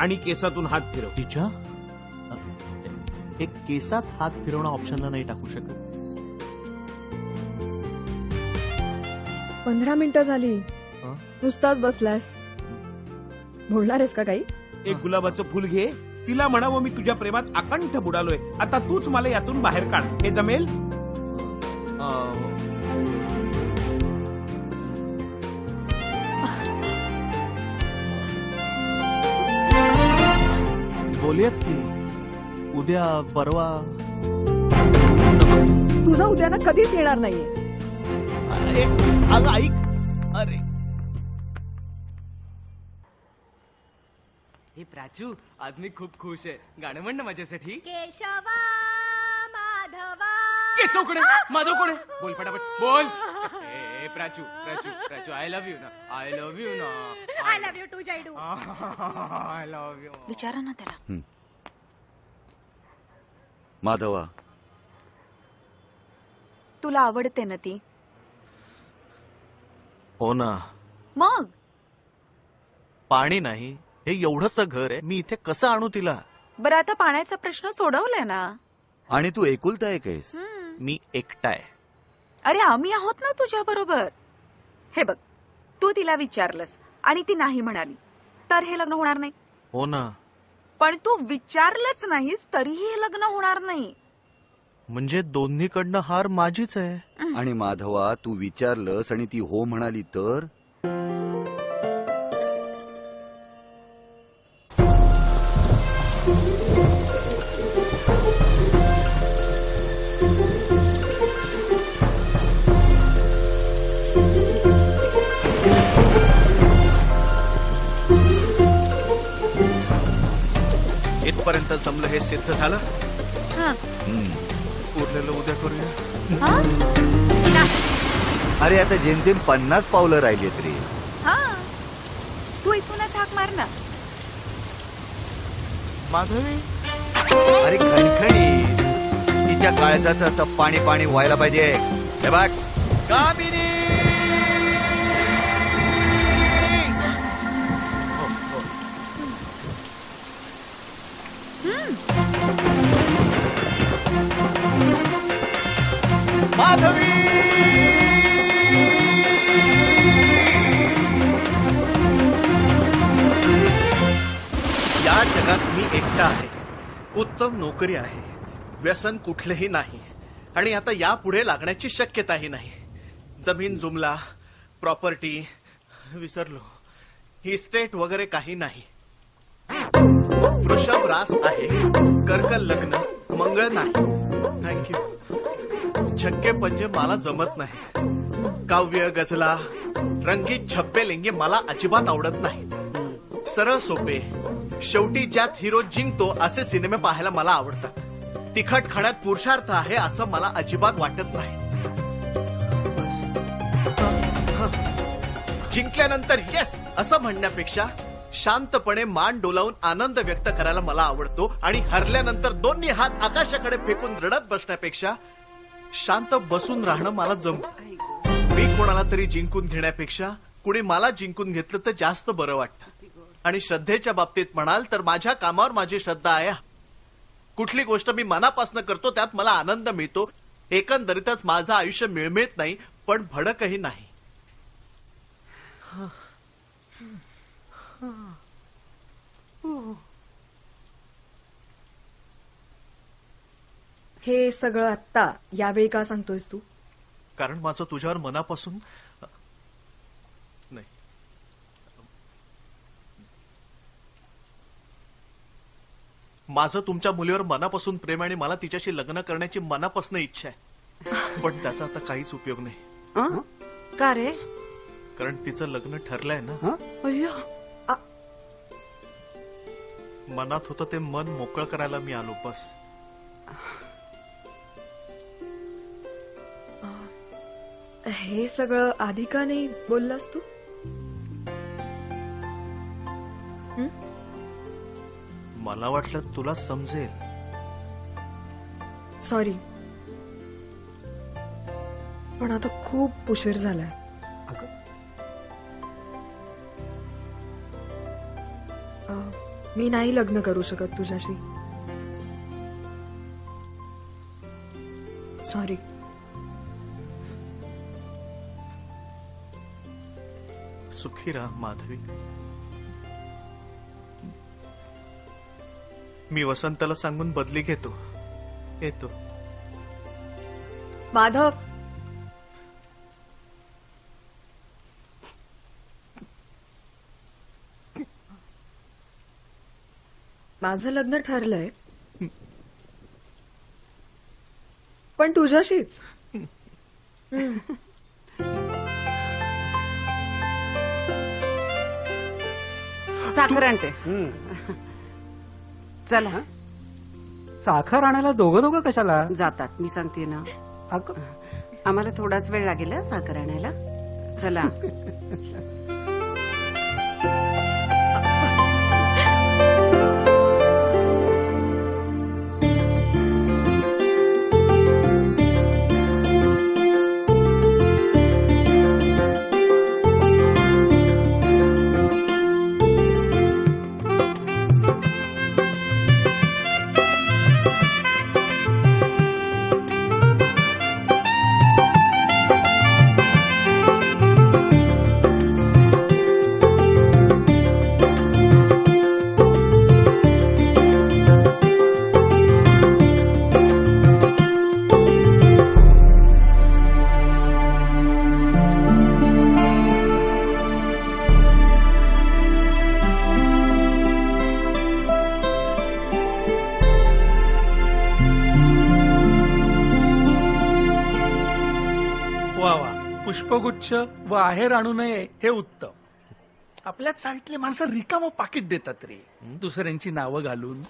आणि केसातून हात फिरव. तिच्या एक केसात हात फिरवणं ऑप्शनला नाही टाकू शकत. 15 मिनिटं झाली, नुसताच बसलास. बोलणार आहेस का काही? एक गुलाबाचं फुल घे, तिला म्हणावं मी तुझ्या प्रेमात अकंठ बुडालोय, आता तूच मला यातून बाहेर काढ. हे जमेल? बोलूयात की उद्या परवा. तुझा उद्या ना कधीच येणार नाहीये. अगं ऐक. अरे हे प्राचू, आज मी खूप खुश आहे. गाणं म्हण ना माझ्यासाठी. केशवा माधवा. केशव कोण आहे? माधव कोण आहे? बोल पटापट बोल. ए Prachu Prachu Prachu, I love you ना. आय लव्ह यू ना. I love you too Jaidu. I love you. विचारा ना त्याला. माधवा, तुला आवडते ना ती? हो ना. मग पाणी नाही, हे एवढंच घर आहे, मी इथे कसं आणू तिला? बरं, आता पाण्याचा प्रश्न सोडवलाय ना. आणि तू एकुलता एक आहेस. मी एकटाय. अरे आम्ही आहोत ना तुझ्या बरोबर. हे बघ, तू तिला विचारलंस आणि ती नाही म्हणाली तर हे लग्न होणार नाही. हो ना. पण तू विचारलंच नाहीस तरीही हे लग्न होणार नाही. म्हणजे दोन्हीकडनं हार माझीच आहे. आणि माधवा, तू विचारलंस आणि ती हो म्हणाली तर? इथपर्यंत जमलं, हे सिद्ध झालं. उरलेलं उद्या करूया. अरे आता जेमतेम 50 पावलं राहिलीत रे. तू इथूनच हाक मार ना. माधवी, अरे खणखणी, तिच्या काळजाचं असं पाणी पाणी व्हायला पाहिजे. हे बघ, कामिनी. माधवी, या जगात मी एकटा आहे. उत्तम नोकरी आहे, व्यसन कुठलेही नाही, आणि आता यापुढे लागण्याची शक्यताही नाही. जमीन जुमला, प्रॉपर्टी विसरलो, इस्टेट वगैरे काही नाही. वृषभ रास आहे, कर्क लग्न, मंगळ नाही. थँक्यू. छक्के पंजे मला जमत नाही. काव्य, गझला, रंगीत छप्पे लेंगे मला अजिबात आवडत नाही. सरळ सोपे, शेवटी ज्यात हिरो जिंकतो असे सिनेमे पाहायला मला आवडतात. तिखट खाण्यात पुरुषार्थ आहे असं मला अजिबात वाटत नाही. जिंकल्यानंतर येस असं म्हणण्यापेक्षा शांतपणे मान डोलावून आनंद व्यक्त करायला मला आवडतो. आणि हरल्यानंतर दोन्ही हात आकाशाकडे फेकून रडत बसण्यापेक्षा शांत बसून राहणं मला जमतं. मी कोणाला तरी जिंकून घेण्यापेक्षा कुणी मला जिंकून घेतलं तर जास्त बरं वाटतं. आणि श्रद्धेच्या बाबतीत म्हणाल तर माझ्या कामावर माझी श्रद्धा आहे. कुठली गोष्ट मी मनापासून करतो त्यात मला आनंद मिळतो. एकंदरीतच माझं आयुष्य मिळमिळत नाही पण भडकही नाही. हे सगळं आत्ता यावेळी का सांगतोयस तू? कारण माझं तुझ्यावर मनापासून नाही. माझं तुमच्या मुलीवर मनापासून प्रेम आणि मला तिच्याशी लग्न करण्याची मनापासून इच्छा आहे. पण त्याचा आता काहीच उपयोग नाही. का रे? कारण तिचं लग्न ठरलंय ना. मनात होतं ते मन मोकळं करायला मी आलो बस. हे सगळं आधी का नाही बोललास तू? मला वाटलं तुला समजेल. सॉरी, पण आता खूप उशीर झालाय. मी नाही लग्न करू शकत तुझ्याशी. सॉरी. सुखी राहा माधवी. मी वसंतला सांगून बदली घेतो. येतो. माधव, माझं लग्न ठरलंय, पण तुझ्याशीच. साखर आणते. चला. साखर आणायला दोघं कशाला जातात? मी सांगते ना, आम्हाला थोडाच वेळ लागेल हं, साखर आणायला. चला. पुष्पगुच्छ व आहेर आणू नये हे उत्तम. आपल्या चालतले माणसं रिकामं पाकिट देतात रे, दुसऱ्यांची नावं घालून.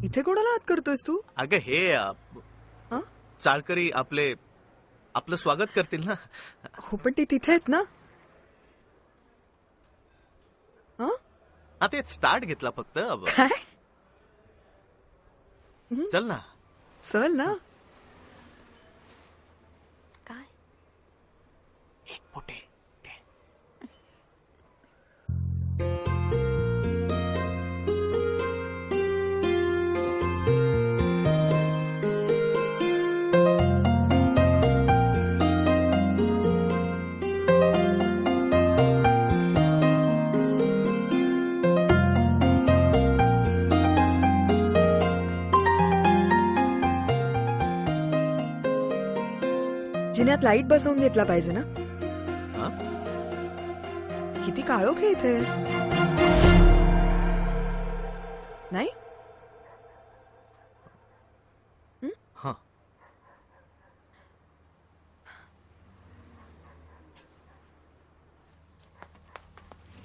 इथे कोणाला हात करतोयस तू? अगं हे चाळकरी आपलं स्वागत करतील ना. हो, पण ते तिथे आहेत ना. ते स्टार्ट घेतला फक्त. चल ना. चल ना. काय एक पोटे. जिन्यात लाईट बसवून घेतला पाहिजे ना. किती काळोख आहे इथे. नाही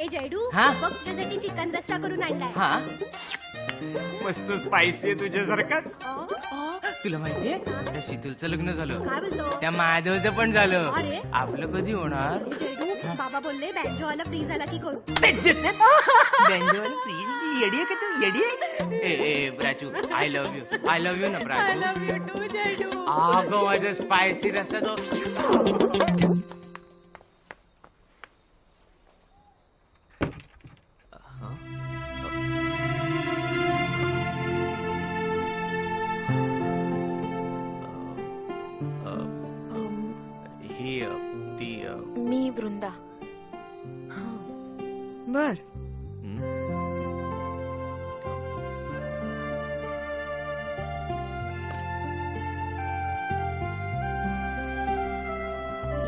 ए जयडू हा? बघ तुझ्यासाठी चिकन रस्सा करून आणलाय. हा मस्त स्पायसी आहे तुझ्यासारखाच. तुला माहितीये त्या शीतलचं लग्न झालं, काय बोलतो? त्या माधवचं पण झालं. अरे. आपलं कधी होणार? ए जयडू बाबा बोलले बँजो वाला फ्री झाला की करू. बँजोवाली फ्री येडी आहे का तू? येडी आहे? ए प्राचू, आय लव्ह यू ना Prachu. I love you too, जयडू. अगं माझा स्पायसी रस्ता तो. ही ती मी वृंदा. बर.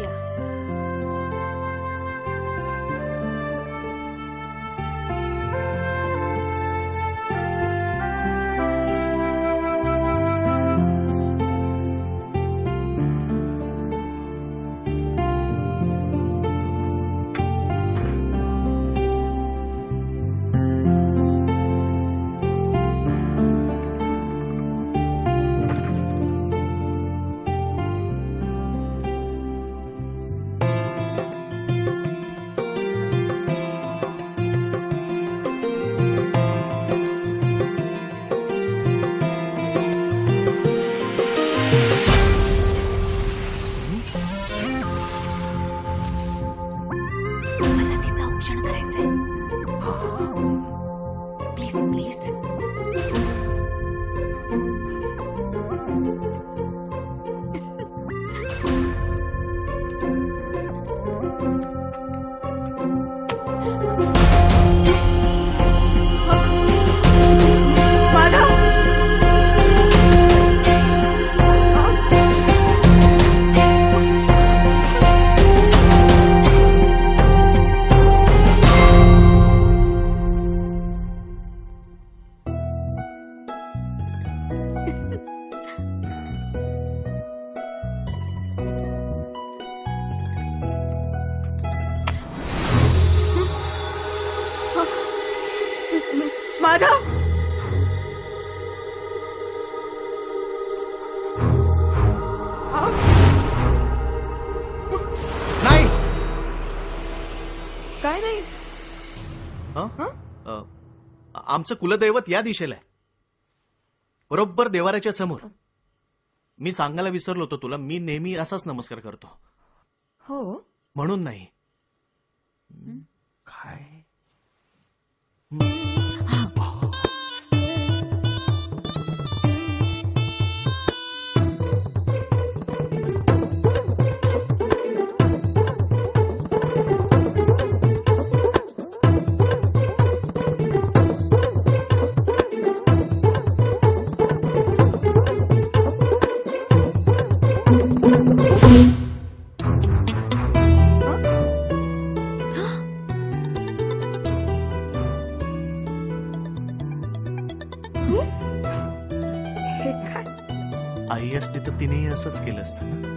या. मला तिचं औक्षण करायचंय. Please please. माधव. नाही. काय नाही. आमचं कुलदैवत या दिशेला आहे, बरोबर देवाऱ्याच्या समोर. मी सांगायला विसरलो होतो तुला, मी नेहमी असाच नमस्कार करतो. हो. म्हणून नाही. काय? आई असती तर तिनेही असंच केलं असतं ना.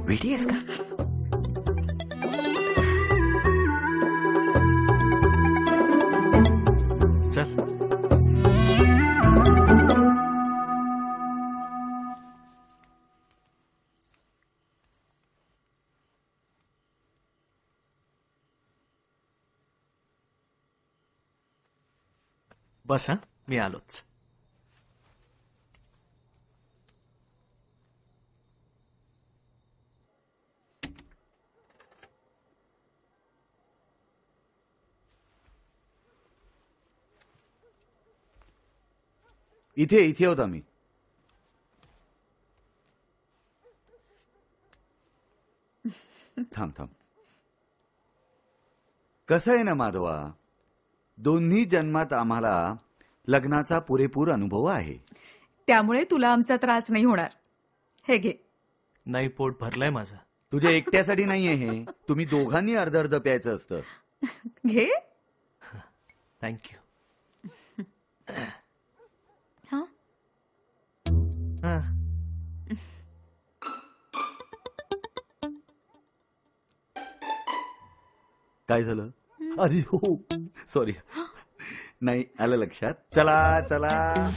वेडी आहेस का? चल. बस हा, मी आलोच. इथे इथे होता मी. थांब थांब. कसं आहे ना माधवा, दोन्ही जन्मात आम्हाला लग्नाचा पुरेपूर अनुभव आहे, त्यामुळे तुला आमचा त्रास नाही होणार. हे घे. नाही, पोट भरलंय माझं. तुझ्या एकट्यासाठी नाहीये हे, तुम्ही दोघांनी अर्ध अर्ध प्यायचं असतं. घे. थँक्यू. हा. काय झालं? अरे हो सॉरी, नाही आलं लक्षात. चला चला.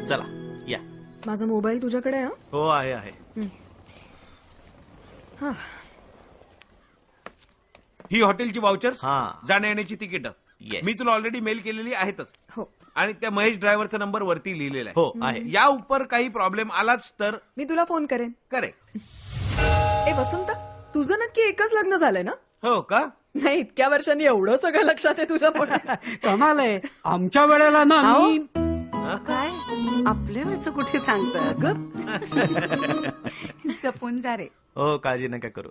चला या. माझा मोबाईल तुझ्याकडे आहे हं? हो आहे आहे. हा. ही हॉटेलची वाउचर्स, हा. जाण्या येण्याची तिकीट Yes. मी तुला ऑलरेडी मेल केलेली आहेतच. हो. आणि त्या महेश ड्रायव्हरचा नंबर वरती लिहिलेला हो, आहे. आहे. या उपर काही प्रॉब्लेम आलाच तर मी तुला फोन करेन. करेक्ट. ए वसंत, तुझं नक्की एकच लग्न झालंय ना? हो का? नाही, इतक्या वर्षांनी एवढं सगळं लक्षात आहे तुझ्या कमाल आहे. आमच्या वेळेला ना मी काय आपल्या वेळचं कुठे सांगतोय ग? जपून जा रे. हो काळजी नका करू.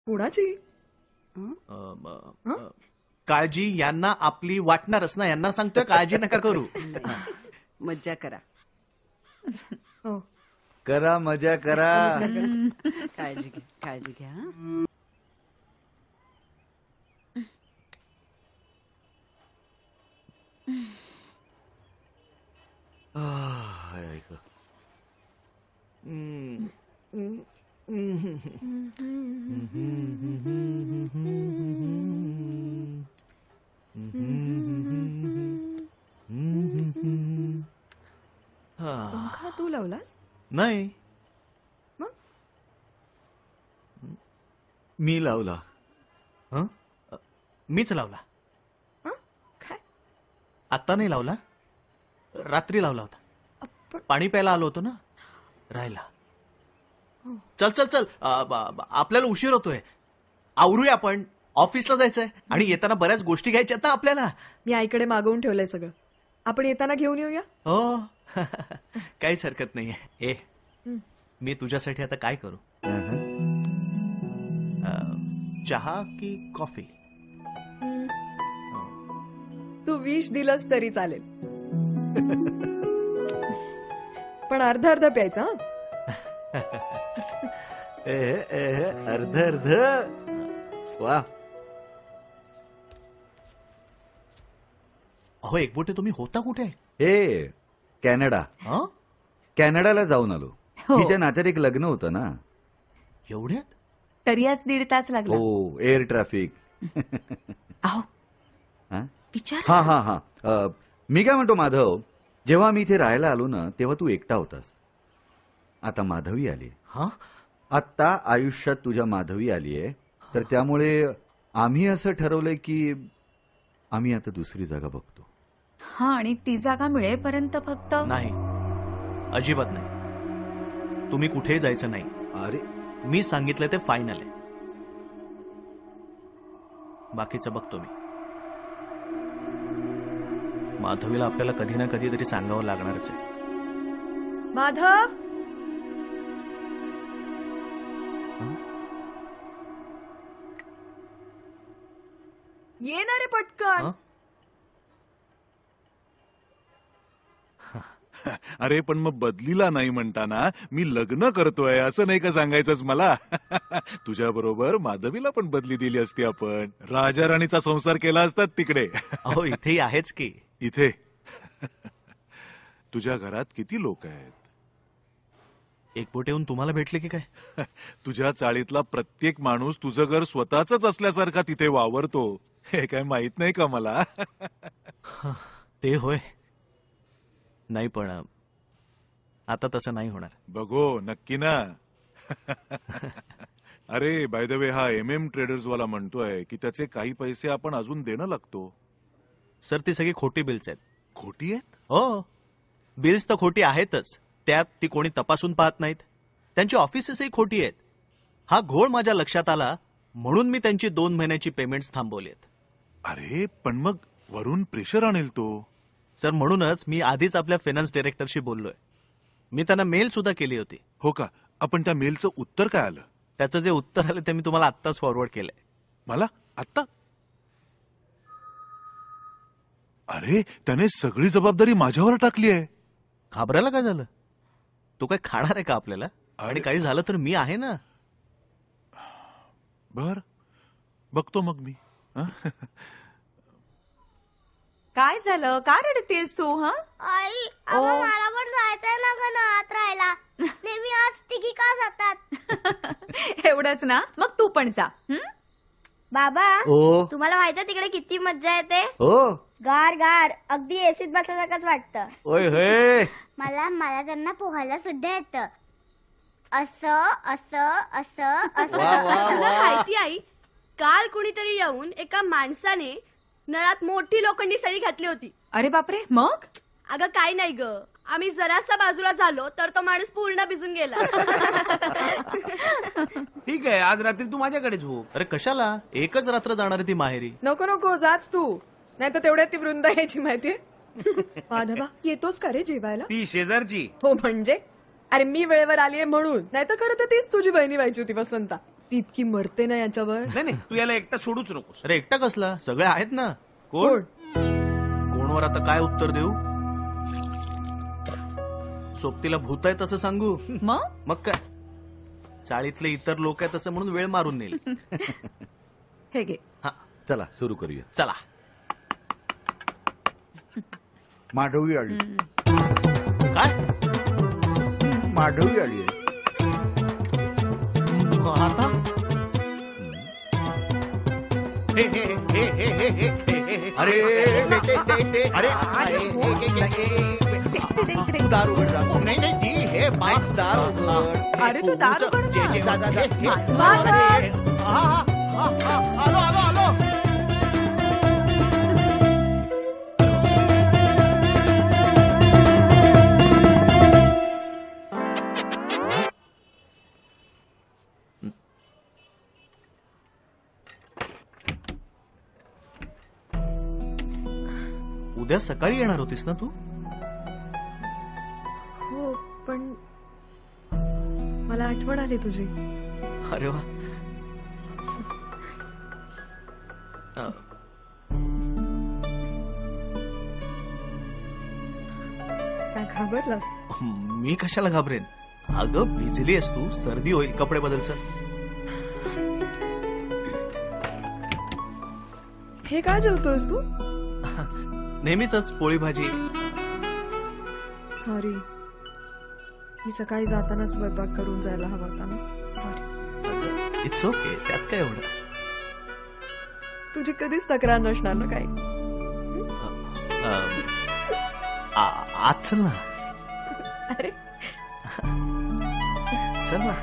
कुणाची? काळजी यांना आपली वाटणारच ना, यांना सांगतोय काळजी नका करू. मज्जा करा. हो करा मजा करा. काळजी घ्या, काळजी घ्या. पंखा तू लावलास? नाही, मी लावला. हं? मीच लावला. काय? आत्ता नाही लावला, रात्री लावला होता. पाणी प्यायला आलो होतो ना, राहिला. चल चल चल, आपल्याला उशीर होतोय, आवरूया आपण, ऑफिसला जायचंय आणि येताना बऱ्याच गोष्टी घ्यायच्यात ना आपल्याला. मी आईकडे मागवून ठेवलंय सगळं, आपण येताना घेऊन येऊया. हो काहीच हरकत नाहीये. ए मी तुझ्यासाठी आता काय करू? चहा की कॉफी? तू विष दिलंस तरी चालेल, पण अर्ध अर्ध प्यायचं. अर्ध अर्ध. वा. अहो एकबोटे, तुम्ही होता कुठे? ए कॅनडा. कॅनडाला जाऊन आलो. हो. तिच्या नात्यात एक लग्न होतं ना. एवढ्यात? तरी आज 1.5 तास लागला. हो, एअर ट्रॅफिक. अहो हा विचार. हा हा हा. मी काय म्हणतो माधव, जेव्हा मी इथे राहायला आलो ना तेव्हा तू एकटा होतास. आता माधवी आली. हा, आता आयुष्यात तुझ्या माधवी आलीये, तर त्यामुळे आम्ही असं ठरवलंय की आम्ही आता दुसरी जागा बघतो. हा, आणि ती जागा मिळेपर्यंत फक्त. नाही, अजिबात नाही. तुम्ही कुठेही जायचं नाही. अरे मी सांगितलं ते फायनल आहे. बाकीचं बघतो मी. माधवीला आपल्याला कधी ना कधी तरी सांगावं लागणारच आहे. माधव, ये ना रे पटकन. अरे पण मग बदलीला नाही म्हणताना मी लग्न करतोय असं नाही का सांगायचंच मला? तुझ्या बरोबर माधवीला पण बदली दिली असती आपण, राजा राणीचा संसार केला असतात तिकडे. अहो इथेही आहेच की. इथे तुझ्या घरात किती लोक आहेत? एकबोटे येऊन तुम्हाला भेटले की काय? तुझ्या चाळीतला प्रत्येक माणूस तुझं घर स्वतःच असल्यासारखा तिथे वावरतो. हे काय माहित नाही का मला? ते होय. नाही पण आता तसं नाही होणार. बघो नक्की ना. अरे बाय द वे, हा MM ट्रेडर्स वाला म्हणतोय की त्याचे काही पैसे आपण अजून देणं लागतो. सर ती सगळी खोटी बिल्स आहेत. खोटी आहेत? हो, बिल्स तर खोटी आहेतच. त्यात ती कोणी तपासून पाहत नाहीत. त्यांची ऑफिसेसही खोटी आहेत. हा घोळ माझ्या लक्षात आला म्हणून मी त्यांची 2 महिन्याची पेमेंट्स थांबवलीत. अरे पण मग वरून प्रेशर आणेल तो. सर म्हणूनच मी आधीच आपल्या फायनान्स डायरेक्टरशी बोललोय. मी त्यांना मेल सुद्धा केली होती. हो का? आपण त्या मेलचं उत्तर काय आलं? त्याचं जे उत्तर आलं ते मी तुम्हाला आत्ताच फॉरवर्ड केलंय. मला आत्ता? अरे त्याने सगळी जबाबदारी माझ्यावर टाकली आहे. घाबरायला काय झालं? तो काय खाणार आहे का आपल्याला? आणि काही झालं तर मी आहे ना. बर, बघतो मग मी. काय झालं? का रडतेस तू? हा आई, अगं मला पण जायचंय ना गणात राहायला. नेहमी आज तिघी का जातात? एवढंच ना, मग तू पण जा. बाबा, ओ. तुम्हाला माहितीये तिकडे किती मज्जा येते? हो. गार गार, अगदी एसीत बसल्यासारखंच वाटतं. ओय होय. मला त्यांना पोहायला सुद्धा येतं. असं असं असं असं. वा, वा, वा. माहिती आई, काल कुणीतरी येऊन एका माणसाने नळात मोठी लोखंडी सळी घातली होती. अरे बापरे, मग? अगं काय नाही ग, आम्ही जरासा बाजूला झालो तर तो माणूस पूर्ण भिजून गेला. ठीक आहे, आज रात्री तू माझ्याकडे झोप. अरे कशाला? एकच रात्र जाणार ती माहेरी. नको नको, जाच तू. नाही तर तेवढ्यात ती वृंदा यायची माहितीये. माधवा, येतोस का रे जेवायला? ती शेजारची. हो म्हणजे? अरे मी वेळेवर आलीये म्हणून, नाही तर खरं तर तीच तुझी बहिणी व्हायची होती वसंता. ती इतकी मरते ना याच्यावर. नाही नाही, तू याला एकटा सोडूच नकोस. अरे एकटा कसला? सगळे आहेत ना. कोण? कोणवर आता काय उत्तर देऊ? सोबतीला भूत आहे तसं सांगू? मग काय, चाळीतले इतर लोक आहेत तसं म्हणून वेळ मारून नेली. हे घे. हा चला सुरू करूया. चला. माधवी आली. काय? माधवी आली. अरे तू दार उघड जा. नाही नाही ती हे बाईक दार उघड. अरे तू दार उघड ना. जे दादा हे माधव. आलो आलो आलो. उद्या सकाळी येणार होतीस ना तू? हो पण मला आठवण आली तुझी. अरे वा. काय घाबरलास? मी कशाला घाबरेन? अगं भिजली आहेस तू, सर्दी होईल, कपडे बदलचं. हे काय जेवतोयस तू? नेहमीच पोळी भाजी. सॉरी, मी सकाळी जातानाच स्वयंपाक करून जायला हवा होता ना. सॉरी. इट्स ओके, त्यात काय एवढं. तुझी कधीच तक्रार नसणार ना काही. आज चल ना. अरे चल ना.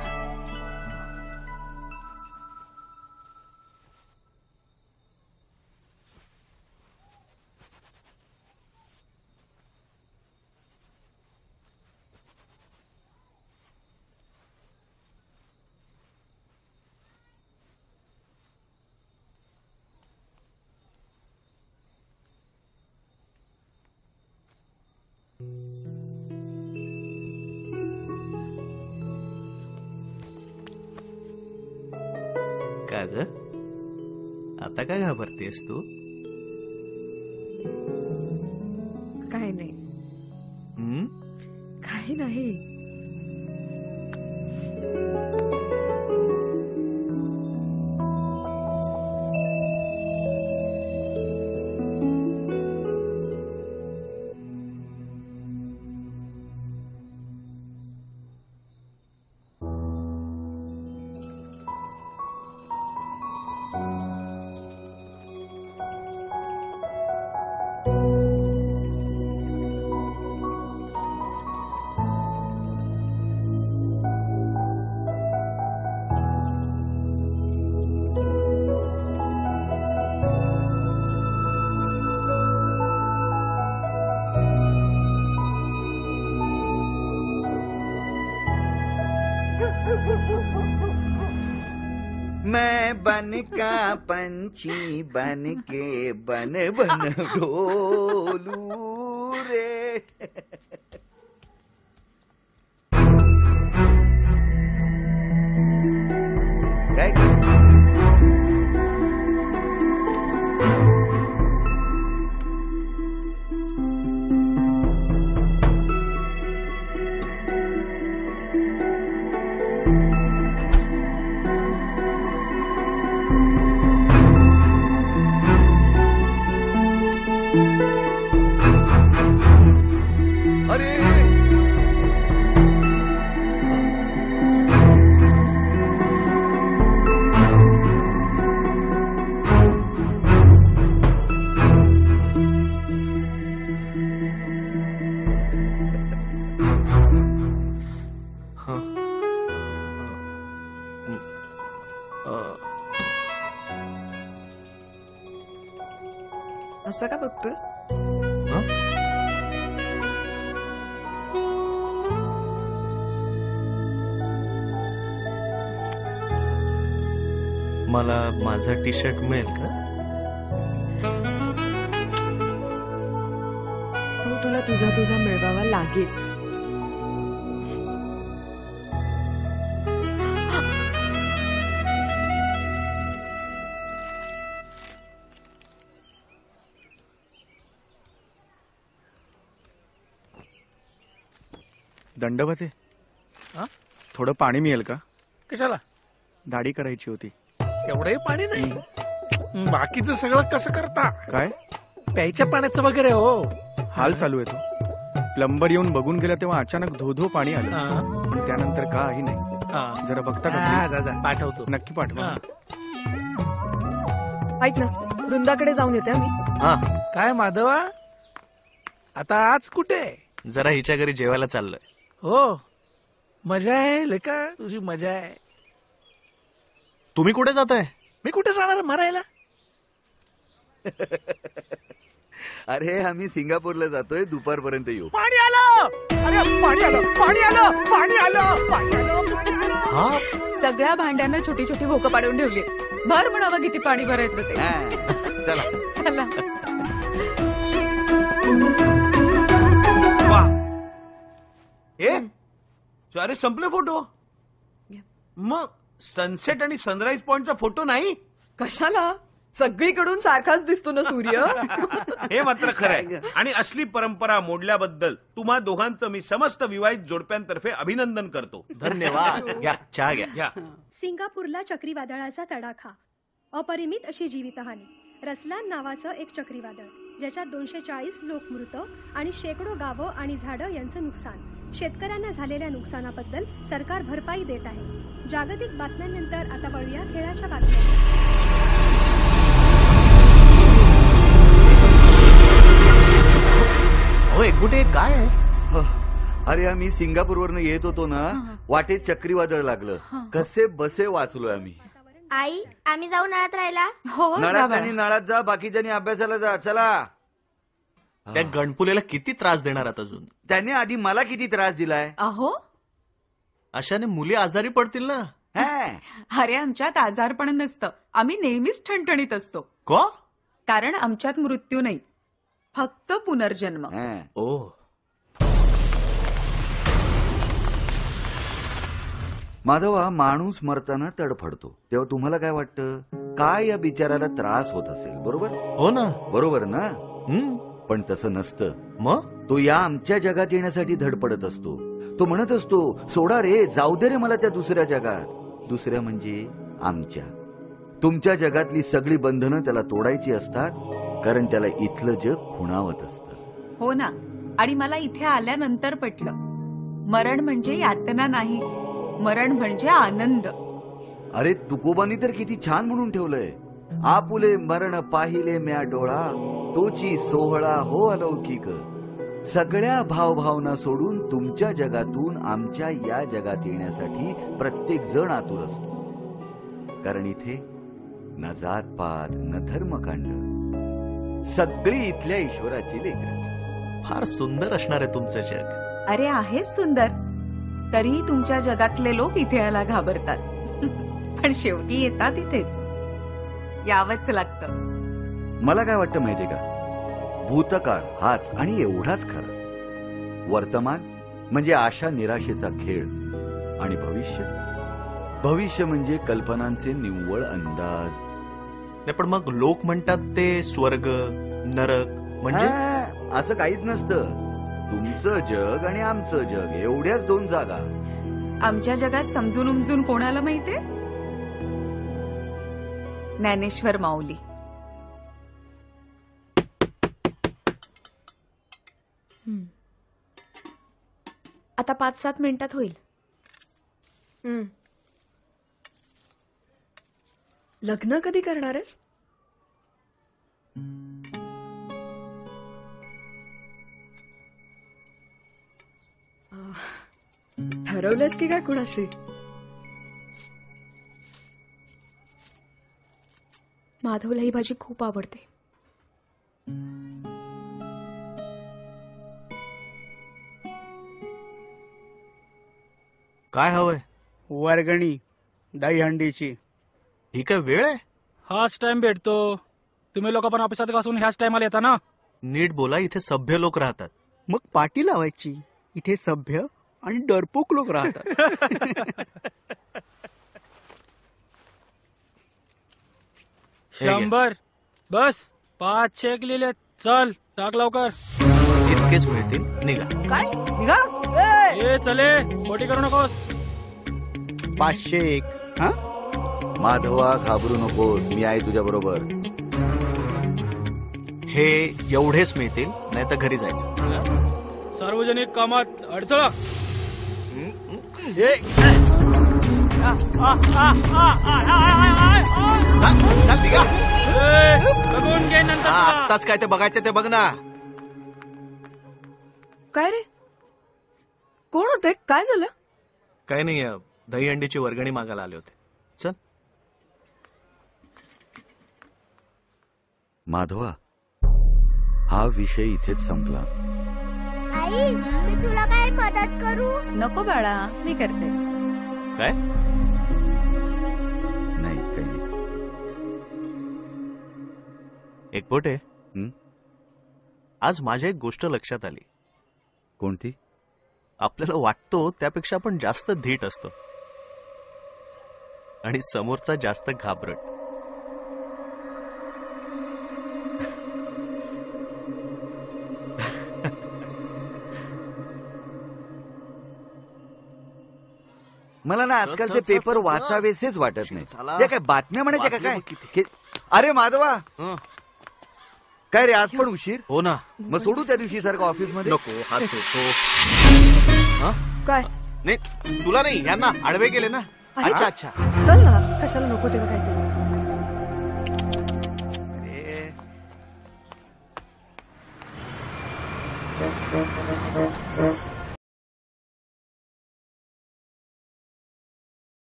का ग आता काय घाबरतेस तू? काही नाही. काही नाही. मैं बन का पंछी बन के बन बन डोलू रे. काय असं का बघतोस? मला माझा टी शर्ट मिळेल का? तो तुला तुझा मिळवावा लागेल. दंडवते थोडं पाणी मिळेल का? कशाला? दाढी करायची होती. एवढंही पाणी नाही. बाकीचं सगळं कसं करता? काय प्यायच्या पाण्याचं वगैरे हो. हाल चालू आहे तो. प्लंबर येऊन बघून गेला तेव्हा अचानक धो पाणी आलं. पण त्यानंतर काही नाही. जरा बघता का? पाठवतो. नक्की पाठवा. ऐक ना, वृंदाकडे जाऊन येते मी. काय माधवा, आता आज कुठे? जरा हिच्या घरी जेवायला चाललोय. हो, मजा आहे लेका, तुझी मजा आहे. तुम्ही कुठे जाताय? मी कुठे जाणार मरायला? अरे आम्ही सिंगापूरला जातोय, दुपारपर्यंत येऊ. पाणी आलं, अरे पाणी आलं, पाणी आलं, पाणी आलं, पाणी आलं. सगळ्या भांड्यांना छोटी छोटी भोकं पाडून ठेवली. भर म्हणावं किती पाणी भरायचं ते. चला चला. अरे संपले फोटो. मग सनसेट आणि सनराईज पॉइंटचा फोटो नाही? कशाला? सगळीकडून सारखाच दिसतो ना सूर्य. हे मात्र खरं आहे. आणि असली परंपरा मोडल्याबद्दल तुम्हा दोघांचं मी समस्त विवाहित जोडप्यांतर्फे अभिनंदन करतो. धन्यवाद. घ्या, चहा घ्या. सिंगापूरला चक्रीवादळाचा तडाखा. अपरिमित अशी जीवितहानी. रसलान नावाचं एक चक्रीवादळ, ज्याच्यात 240 लोक मृत आणि शेकडो गावं आणि झाडं यांचं नुकसान. शेतकऱ्यांना झालेल्या नुकसानाबद्दल सरकार भरपाई देत आहे. जागतिक बातम्यांनंतर आता वळूया खेळाच्या बातम्या. एकबुटे काय आहे? अरे आम्ही सिंगापूरवरनं येत होतो ना, वाटेत चक्रीवादळ लागलं. कसे बसे वाचलोय आम्ही. आई, आम्ही जाऊन नळात राहिला. नळात आणि नळात जा, बाकीच्यांनी अभ्यासाला जा. चला. त्या गणपुलेला किती त्रास देणार आता अजून? त्याने आधी मला किती त्रास दिलाय. अहो, अशाने मुली आजारी पडतील ना. अरे आमच्यात आजारपण नसतं. आम्ही नेहमीच ठणठणीत असतो. का? कारण आमच्यात मृत्यू नाही, फक्त पुनर्जन्म. माधवा, माणूस मरताना तडफडतो, तेव्हा तुम्हाला काय वाटतं? काय या बिचाराला त्रास होत असेल, बरोबर? हो ना. बरोबर ना. पण तसं नसतं. मग तो या आमच्या जगात येण्यासाठी धडपडत असतो. तो म्हणत असतो, सोडा रे, जाऊ दे रे मला त्या दुसऱ्या जगात. दुसऱ्या म्हणजे आमच्या. तुमच्या जगातली सगळी बंधनं त्याला तोडायची असतात, कारण त्याला इथलं जग खुणावत असतं. हो ना. आणि मला इथे आल्यानंतर पटलं, मरण म्हणजे यातना नाही, मरण म्हणजे आनंद. अरे तुकोबांनी तर किती छान म्हणून ठेवलंय. आपुले मरण पाहिले म्या डोळा, तोची सोहळा हो अलौकिक. सगळ्या भावभावना सोडून तुमच्या जगातून आमच्या या जगात येण्यासाठी प्रत्येक जण आतुर असतो. कारण इथे न जातपात न धर्मकांड, सगळी इथल्या ईश्वराची लेकरं. फार सुंदर असणार आहे तुमचं जग. अरे आहेच सुंदर. तरीही तुमच्या जगातले लोक इथे यायला घाबरतात. पण शेवटी येतात इथेच. यावंच लागतं. मला काय वाटतं माहितीये का, भूतकाळ हाच आणि एवढाच खरा. वर्तमान म्हणजे आशा निराशेचा खेळ, आणि भविष्य म्हणजे कल्पनांचे निव्वळ अंदाज. नाही, पण मग लोक म्हणतात ते स्वर्ग नरक म्हणजे असं काहीच नसतं. तुमचं जग आणि आमचं जग एवढ्याच दोन जागा. आमच्या जगात समजून उमजून कोणाला माहितीये? ज्ञानेश्वर माऊली. आता 5-7 मिनिटात होईल. लग्न कधी करणार आहेस? ठरवलंस की काय कुणाशी? माधवला ही भाजी खूप आवडते. काय हवंय? वर्गणी दहीहंडीची. ही काय वेळ आहे? हाच टाइम भेटतो. तुम्ही लोक पण ऑफिसात असून ह्याच टाइमाला येता ना. नीट बोला, इथे सभ्य लोक राहतात. मग पाटी लावायची. इथे सभ्य आणि डरपोक लोक राहतात. 100 बस 5 चेक लिहिले. चल टाक लवकर. इतकेच मिळतील. निघा. काय निघा? ए चले, मोठी करू नकोस. 501. माधवा, घाबरू नकोस, मी आहे तुझ्या बरोबर. हे एवढेच मिळतील, नाही तर घरी जायचं. सार्वजनिक कामात अडथळा. चल निघा. बघून घे नंतर हा, तुला. आत्ताच काय ते बघायचं ते बघ ना. काय रे कोण होते काय झालं? काय नाही दही अंडीची वर्गणी मागायला आले होते. चल. माधवा, हा विषय इथेच संपला. आई मी तुला काय मदत करू? नको बाळा, मी करते. काय? नाही काही नाही. एक पोटे, आज माझ्या एक गोष्ट लक्षात आली. कोणती? आपल्याला वाटतो त्यापेक्षा आपण जास्त धीट असतो आणि समोरचा जास्त घाबरट. मला ना आजकालचे पेपर वाचावेसेच वाटत नाही. चला. या काय बातम्या म्हणायच्या का काय? अरे माधवा, काय रे आज पण उशीर? हो ना. मग सोडू त्या दिवशी सारखं ऑफिस मध्ये? नको, हात धुतो. काय नाही तुला नाही, यांना आडवे गेले ना. अच्छा अच्छा. चल ना, कशाला नको तेव्हा काहीतरी.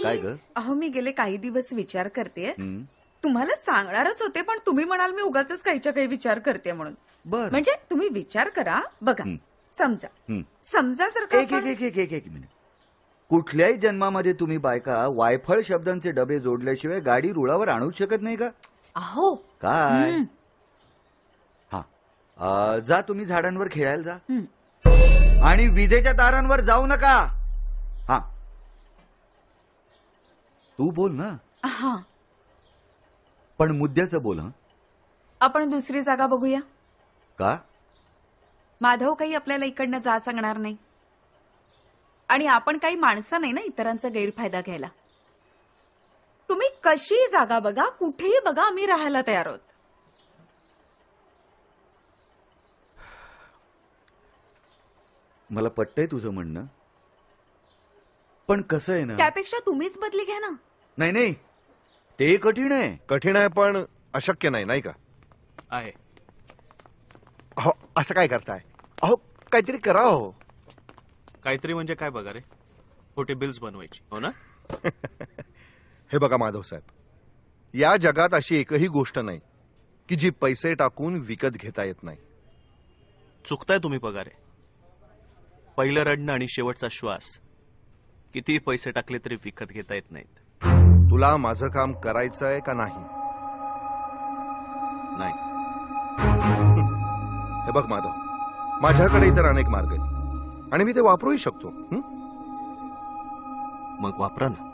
काय ग? अहो मी गेले काही दिवस विचार करते. तुम्हाला सांगणारच होते पण तुम्ही म्हणाल मी उगाच काहीच्या काही विचार करते म्हणून. बर म्हणजे तुम्ही विचार करा बघा. समजा समजा जर का एक मिनिट. कुठल्याही जन्मामध्ये तुम्ही बायका वायफळ शब्दांचे डबे जोडल्याशिवाय गाडी रुळावर आणूच शकत नाही का? अहो काय? हा, जा तुम्ही झाडांवर खेळायला जा आणि विजेच्या तारांवर जाऊ नका. हा, तू बोल ना. हा, पण मुद्द्याचं बोल. हं. आपण दुसरी जागा बघूया का? माधव काही आपल्याला इकडनं जा सांगणार नाही आणि आपण काही माणसं नाही ना इतरांचा गैरफायदा घ्यायला. तुम्ही कशी जागा बघा, कुठेही बघा, आम्ही राहायला तयार आहोत. मला पटतंय तुझं म्हणणं, पण कसं आहे ना, त्यापेक्षा तुम्हीच बदली घ्या ना. नाही नाही, ते कठीण आहे. कठीण आहे पण अशक्य नाही, नाही का? आहे. अहो असं काय करताय? अहो काहीतरी करा हो. काहीतरी म्हणजे काय बघा रे, खोटे बिल्स बनवायची हो ना. हे बघा माधव साहेब, या जगात अशी एकही गोष्ट नाही की जी पैसे टाकून विकत घेता येत नाही. चुकताय तुम्ही पगारे. पहिलं रडणं आणि शेवटचा श्वास किती पैसे टाकले तरी विकत घेता येत नाहीत. तुला माझं काम करायचंय का नाही? नाही. हे बघ माधव, माझ्याकडे इतर अनेक मार्ग आहेत आणि मी ते वापरूही शकतो. मग वापरा ना.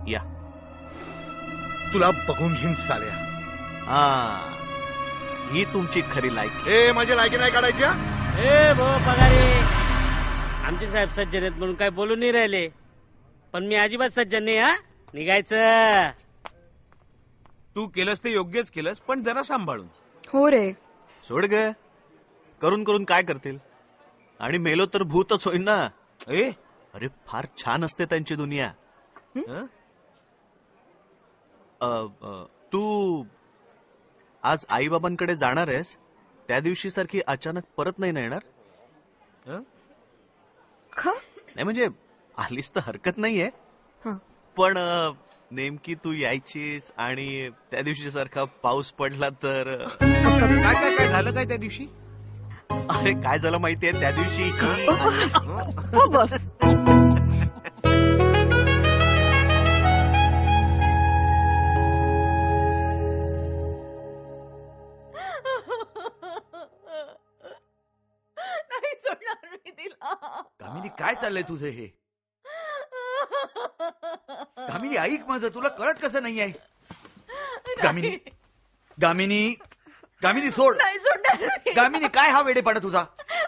या, तुला बघून घेईन साल्या. ही तुमची खरी लायकी. ए माझी लायकी नाही काढायची. ए भो पगारे, आमचे साहेब सज्जन आहेत म्हणून काय बोलून नाही राहिले, पण मी अजिबात सज्जन नाही. हा, निघायचं. तू केलंस ते योग्यच केलंस, पण जरा सांभाळून. हो रे. सोड ग, करून करून काय करतील, आणि मेलो तर भूतच होईल ना. अरे फार छान असते त्यांची दुनिया. तू आज आईबाबांकडे जाणार आहेस त्या दिवशी सारखी अचानक परत नाही ना येणार? नाही म्हणजे आलीस तर हरकत नाहीये, पण नेमकी तू यायचीस आणि त्या दिवशी सारखा पाऊस पडला तर काय काय काय झालं काय त्या दिवशी? अरे काय झालं माहितीये त्या दिवशी बस नाही सोडणार मी तिला. कामिनी काय चाललंय तुझं हे? कामिनी ऐक माझं, तुला कळत कसं नाही आहे? कामिनी कामिनी कामिनी सोड. नाही सोडणार मी. कामिनी काय हा वेडेपणा तुझा?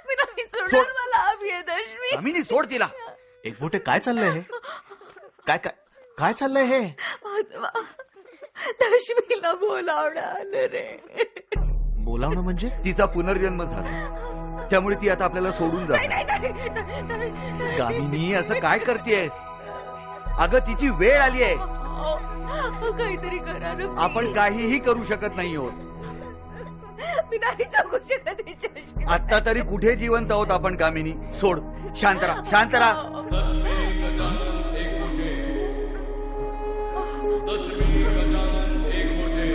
मी नाही सोड. सोडणार. मला हवी आहे दशमी. कामिनी सोड तिला. एकबोटे काय चाललंय हे? काय काय काय चाललंय हे? माधवा, दशमीला बोलावणं आलं रे. बोलावणं म्हणजे? तिचा पुनर्जन्म झाला, त्यामुळे ती आता आपल्याला सोडून नाही, जाते. नाही, नाही, नाही, नाही. कामिनी असं काय करतेयस? अगं तिची वेळ आली आहे. काहीतरी करा ना. आपण काहीही करू शकत नाही आहोत. मी नाही जगू शकत हिच्याशी. आता तरी कुठे जिवंत आहोत आपण कामिनी? सोड. शांत राहा, शांत राहा. दशमी गजानन एक बोटे,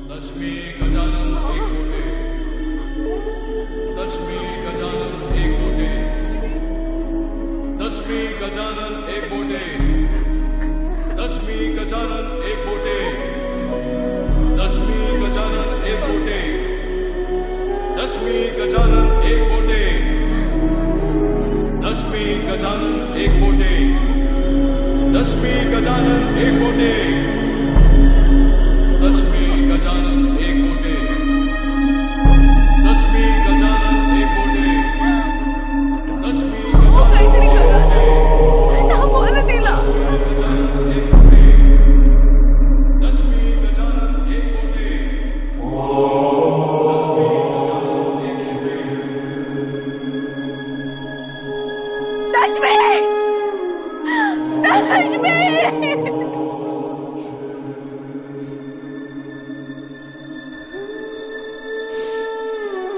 दशमी गजानन एक बोटे, दशमी गजानन एक बोटे, दशमी गजानन एक बोटे, दशमी गजानन एक बोटे, दशमी गजानन एक बोटे, दशमी गजानन एक बोटे, दशमी गजानन एक बोटे, दशमी काहीतरी करा ना. थांबवा तिला.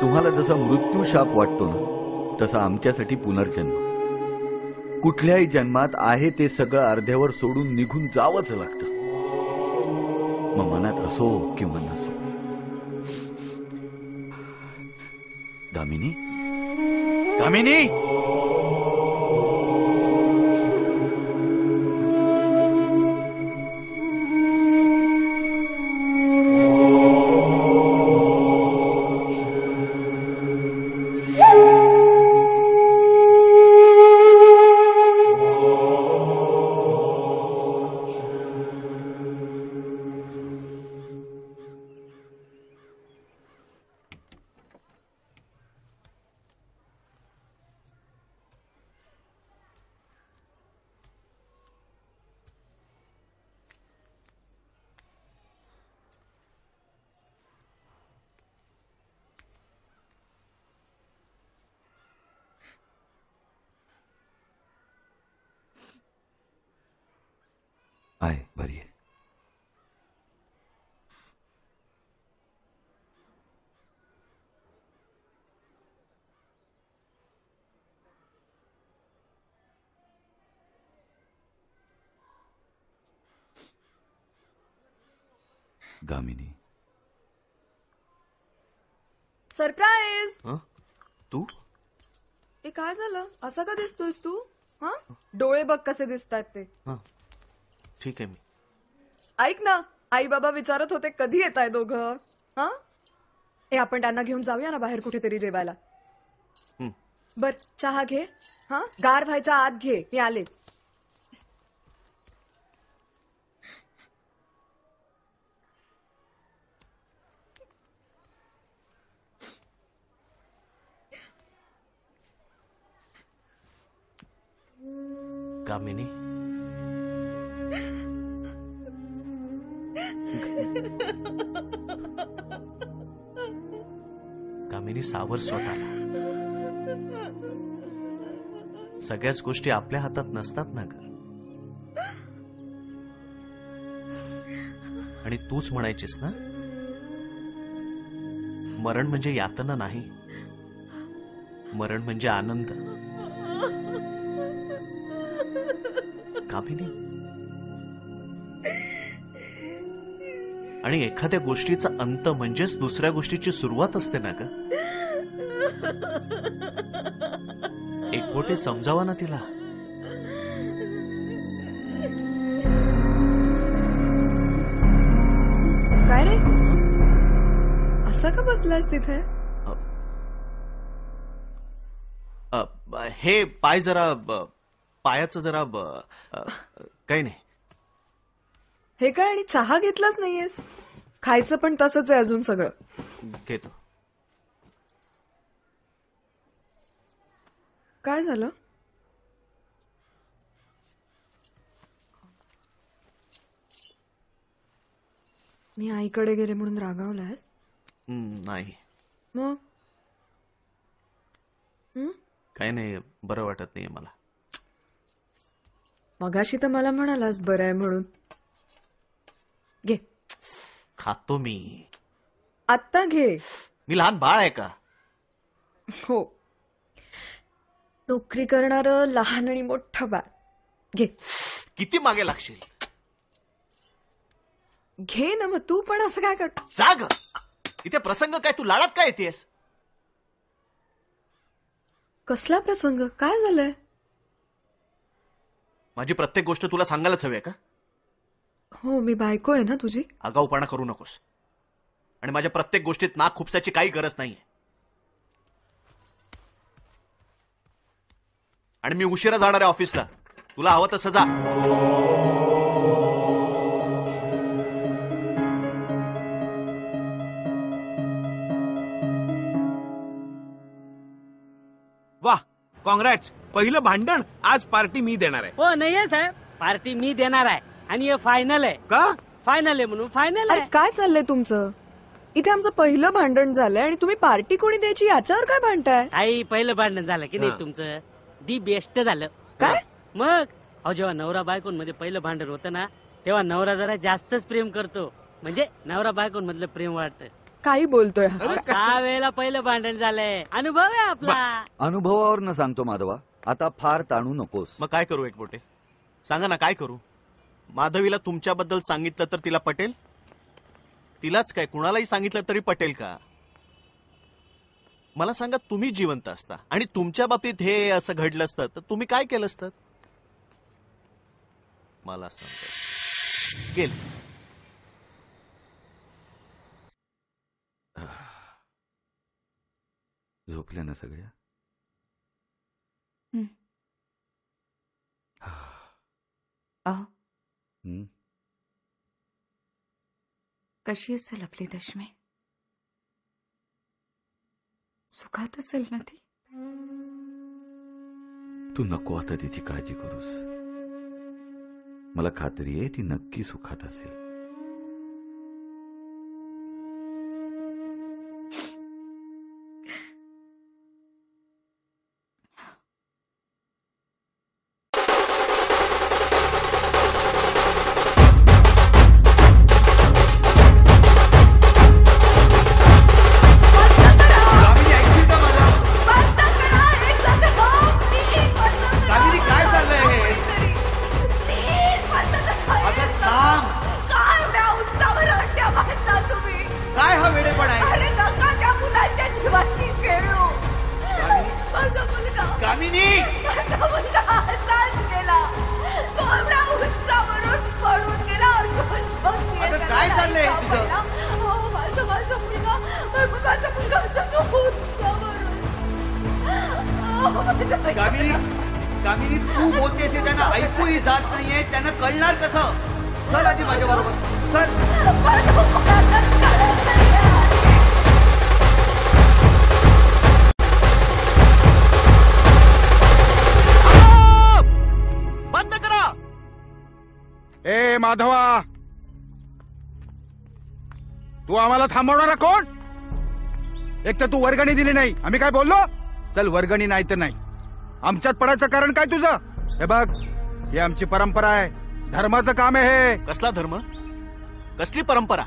तुम्हाला जसा मृत्यू शाप वाटतो ना, तसा आमच्यासाठी पुनर्जन्म. कुठल्याही जन्मात आहे ते सगळं अर्ध्यावर सोडून निघून जावंच लागतं, मग मनात असो किंवा नसो. दामिनी, दामिनी, आहे बरी आहे. गामिनी, सरप्राईज. तू हे काय झालं? असं का दिसतोयस तू? हा, डोळे बघ कसे दिसतात ते. ठीक आहे. मी ऐक ना, आई बाबा विचारत होते कधी येत आहे दोघं. हा, हे आपण त्यांना घेऊन जाऊया ना बाहेर कुठेतरी जेवायला. बर, चहा घे. हा, गार व्हायच्या आत घे, मी आलेच. कामिनी, कामिनी सावर स्वतःला. सगळ्याच गोष्टी आपल्या हातात नसतात ना ग. आणि तूच म्हणायचीस ना मरण म्हणजे यातना नाही, मरण म्हणजे आनंद. कामिनी, आणि एखाद्या गोष्टीचा अंत म्हणजेच दुसऱ्या गोष्टीची सुरुवात असते ना ग. एकबोटे समजावा ना तिला. काय रे, असं का बसलायस तिथे? हे पाय जरा पायाचं जरा काही नाही. हे काय, आणि चहा घेतलाच नाहीयेस? खायचं पण तसंच आहे अजून सगळं. घेतो. काय झालं? मी आईकडे गेले म्हणून रागावलायस? नाही, मग काही नाही, बरं वाटत नाहीये मला. मगाशी तर मला म्हणालास बरं आहे म्हणून. घे. खातो मी. आत्ता घे. मी लहान बाळ आहे का? हो, नोकरी करणारं लहान आणि मोठं बाळ. घे. किती मागे लागशील? घे ना, मग तू पण असं काय कर. जाग. इथे प्रसंग काय, तू लाडात काय येतेस? कसला प्रसंग? काय झालंय? माझी प्रत्येक गोष्ट तुला सांगायलाच हवी आहे का? हो, मी बायको आहे ना तुझी. आगाऊपणा करू नकोस. आणि माझ्या प्रत्येक गोष्टीत नाक खुपसायची काही गरज नाहीये. आणि मी उशिरा जाणार आहे ऑफिसला. तुला हवं तसं जा. वाह, कॉंग्रॅट्स. पहिलं भांडण आज पार्टी मी देणार आहे. हो नाही आहे साहेब, पार्टी मी देणार आहे. आणि हे फायनल आहे. का? फायनल आहे म्हणून फायनल अरे आहे. काय चाललंय तुमचं? इथे आमचं पहिलं भांडण झालंय आणि तुम्ही पार्टी कोणी द्यायची याच्यावर काय भांडताय? आई, पहिलं भांडण झालं की नाही तुमचं? दी बेस्ट झालं. काय? मग अहो, जेव्हा नवरा बायकोंमध्ये पहिलं भांडण होतं ना, तेव्हा नवरा जरा जास्तच प्रेम करतो. म्हणजे नवरा बायकोंमधलं प्रेम वाढतं. काही बोलतोय? 6 वेळेला पहिलं भांडण झालंय. अनुभव आहे आपला. अनुभवावर न सांगतो माधवा, आता फार ताणू नकोस. मग काय करू एकबोटे? सांगा ना, काय करू? माधवीला तुमच्याबद्दल सांगितलं तर तिला पटेल? तिलाच काय, कुणालाही सांगितलं तरी पटेल का? मला सांगा, तुम्ही जिवंत असता आणि तुमच्या बाबतीत हे असं घडलं असतं तर तुम्ही काय केलं असतं? मला सांगा. गेल. झोपल्या ना सगळ्या? कशी असेल आपली दशमी? सुखात असेल ना ती? तू नको आता तिची काळजी करूस. मला खात्री आहे ती नक्की सुखात असेल. कामिनी, तू बोलतेस ते त्यांना ऐकूही जात नाहीये. त्यांना कळणार कसं? चल आजी माझ्या बरोबर चल. बंद करा. ए माधवा, तू आम्हाला थांबवणारा कोण? एक तर तू वर्गणी दिली नाही, आम्ही काय बोललो? चल, वर्गणी नाही तर नाही. आमच्यात पडायचं कारण काय तुझं? हे बघ, ही आमची परंपरा आहे, धर्माचं काम आहे हे. कसला धर्म? कसली परंपरा?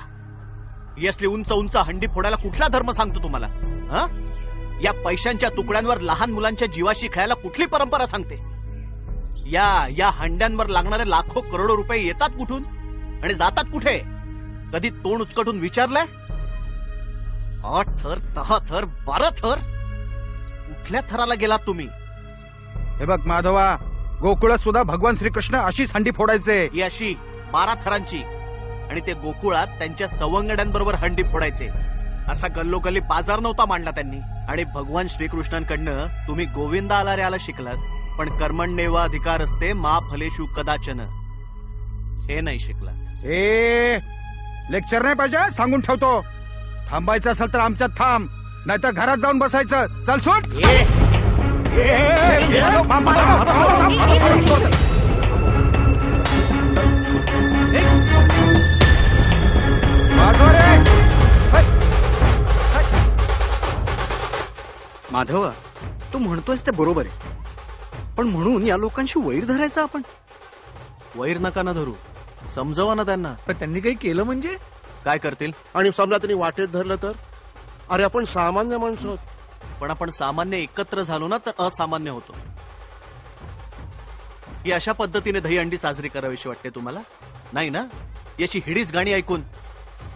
ही असली उंच उंच हंडी फोडायला कुठला धर्म सांगतो तुम्हाला? हा? या पैशांच्या तुकड्यांवर लहान मुलांच्या जीवाशी खेळायला कुठली परंपरा सांगते? या हंड्यांवर लागणारे लाखो करोडो रुपये येतात कुठून आणि जातात कुठे? कधी तोंड उचकटून विचारलंय? 8 थर, 10 थर, 12 थर, कुठल्या थराला गेलात तुम्ही? हे बघ माधवा, गोकुळात सुद्धा भगवान श्रीकृष्ण अशीच हंडी फोडायचे. ही अशी 12 थरांची, आणि ते गोकुळात त्यांच्या सवंगड्यांबरोबर हंडी फोडायचे. असा गल्लोगल्ली बाजार नव्हता मांडला त्यांनी. आणि भगवान श्रीकृष्णांकडनं तुम्ही गोविंदा आला रे आला शिकलात, पण कर्मण्येव अधिकार असते मा फलेषु कदाचन हे नाही शिकलात. लेक्चर नाही पाहिजे, सांगून ठेवतो. थांबायचं असेल तर आमच्यात थांब, नाहीतर घरात जाऊन बसायचं. चल सुट. माधव, तू म्हणतोयस ते बरोबर आहे, पण म्हणून या लोकांशी वैर धरायचा आपण? वैर नका ना धरू, समजवा ना त्यांना. पण त्यांनी काही केलं म्हणजे? काय करतील? आणि समजा त्यांनी वाटेत धरलं तर? अरे आपण सामान्य माणसं आहोत. पण आपण सामान्य एकत्र झालो ना तर असामान्य होतो. ही अशा पद्धतीने दहीहंडी साजरी करावीशी वाटते तुम्हाला? नाही ना? याची हिडीस गाणी ऐकून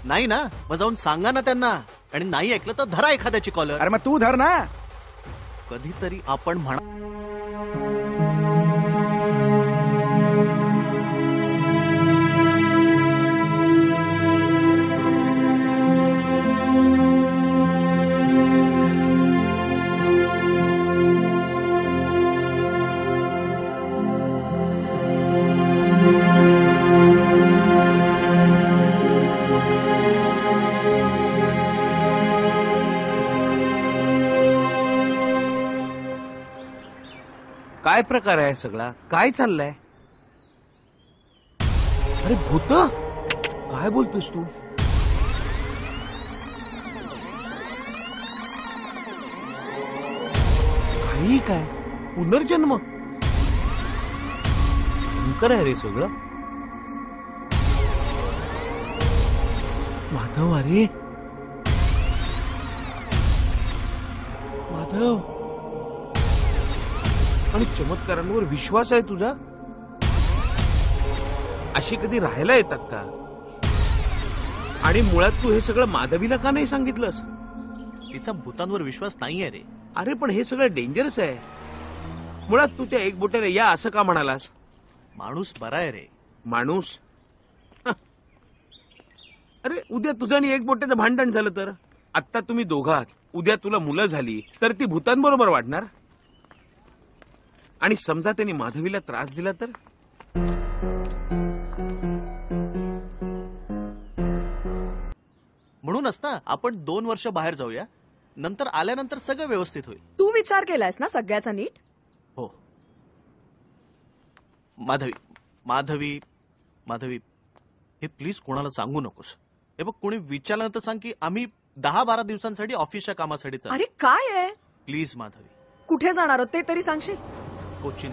नाही ना? मग जाऊन सांगा ना त्यांना. आणि नाही ऐकलं तर धरा एखाद्याची कॉलर. अरे मग तू धर ना. कधीतरी आपण म्हणा. काय प्रकार आहे सगळा? काय चाललंय? अरे भूत, काय बोलतोस तू? काही काय पुनर्जन्म? शंकर आहे रे सगळं. माधव, अरे माधव, आणि चमत्कारांवर विश्वास आहे तुझा? अशी कधी राहायला येतात का? आणि मुळात तू हे सगळं माधवीला का नाही सांगितलंस? तिचा भूतांवर विश्वास नाहीये रे. अरे पण हे सगळं डेंजरस आहे. मुळात तू त्या एक बोट्याने या असं का म्हणालास? माणूस बरा आहे रे. माणूस? अरे उद्या तुझं आणि एक बोट्याचं भांडण झालं तर? आत्ता तुम्ही दोघात, उद्या तुला मुलं झाली तर ती भूतांबरोबर वाढणार? आणि समजा त्यांनी माधवीला त्रास दिला तर? म्हणूनच ना आपण 2 वर्ष बाहेर जाऊया, नंतर आल्यानंतर सगळं व्यवस्थित होईल. तू विचार केलायस ना सगळ्याचा नीट? हो. माधवी माधवी माधवी, हे प्लीज कोणाला सांगू नकोस. हे बघ, कोणी विचारलं तर सांग की आम्ही 10-12 दिवसांसाठी ऑफिसच्या कामासाठी चाललो. अरे काय आहे? प्लीज माधवी. कुठे जाणार आहोत ते तरी सांगशील? कोचिन.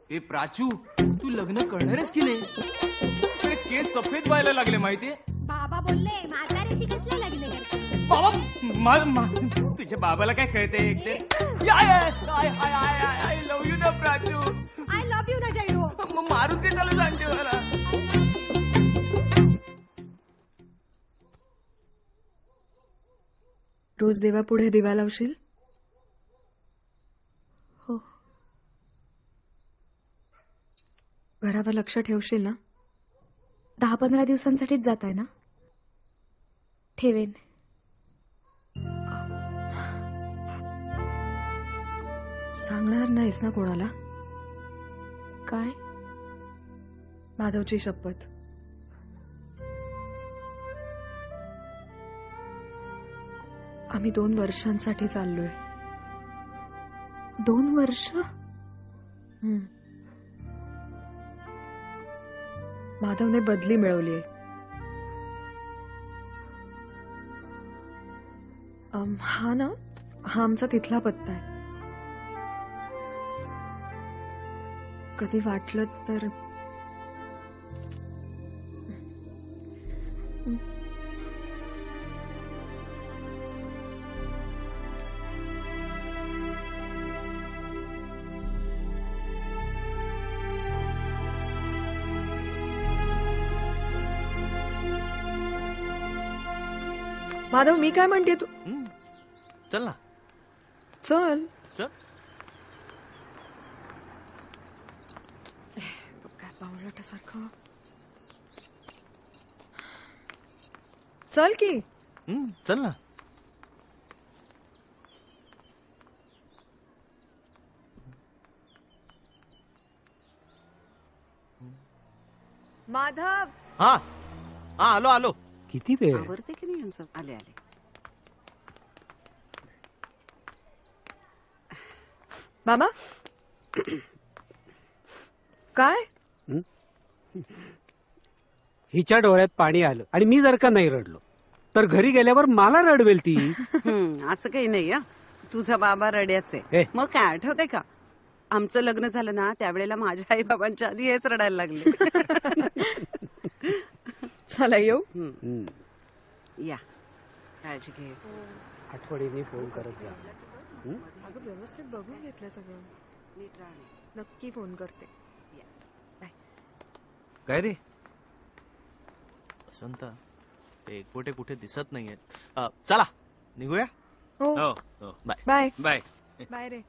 ए प्राचू, तू लग्न करणारच की नाही? अरे केस सफेद व्हायला लागले माहितीये. बाबा बोलले म्हाताऱ्याशी कसले लग्न करते? बाबा, तुझ्या बाबाला काय कळते? आय लव्ह यू ना प्राचू. आय लव्ह यू ना जैरो. मग मारून ते चालू सांगते मला. रोज देवापुढे दिवा लावशील? हो. घरावर लक्ष ठेवशील ना? 10-15 दिवसांसाठीच जात आहे ना? ठेवेन. सांगणार नाहीस ना कोणाला? काय? माधवची शपथ. आम्ही 2 वर्षांसाठी चाललोय. 2 वर्ष? माधवने बदली मिळवलीये. हा आमचा तिथला पत्ता आहे. कधी वाटलं तर माधव, मी काय म्हणते तू चल ना. चल. चल. काय बावळटासारखं. चल की. चल ना. माधव. हा आलो आलो. किती वेळ? आवडते की नाही यांचं? आले आले. मामा. काय? हिच्या डोळ्यात पाणी आलं आणि मी जर का नाही रडलो तर घरी गेल्यावर मला रडवेल ती. असं काही नाही. तुझा बाबा रड्याच आहे. मग काय आठवते का, आमचं लग्न झालं ना त्यावेळेला माझ्या आई बाबांच्या आधी हेच रडायला लागले. चला येऊ. या, काळजी घे. आठवणीने फोन करत जा. अगं व्यवस्थित बघून घेतलं सगळं. नीट राहणे. नक्की फोन करते. काय रे वसंत, ते एकवटे कुठे दिसत नाहीयेत. चला निघूया. हो. Bye bye. बाय. बाय रे.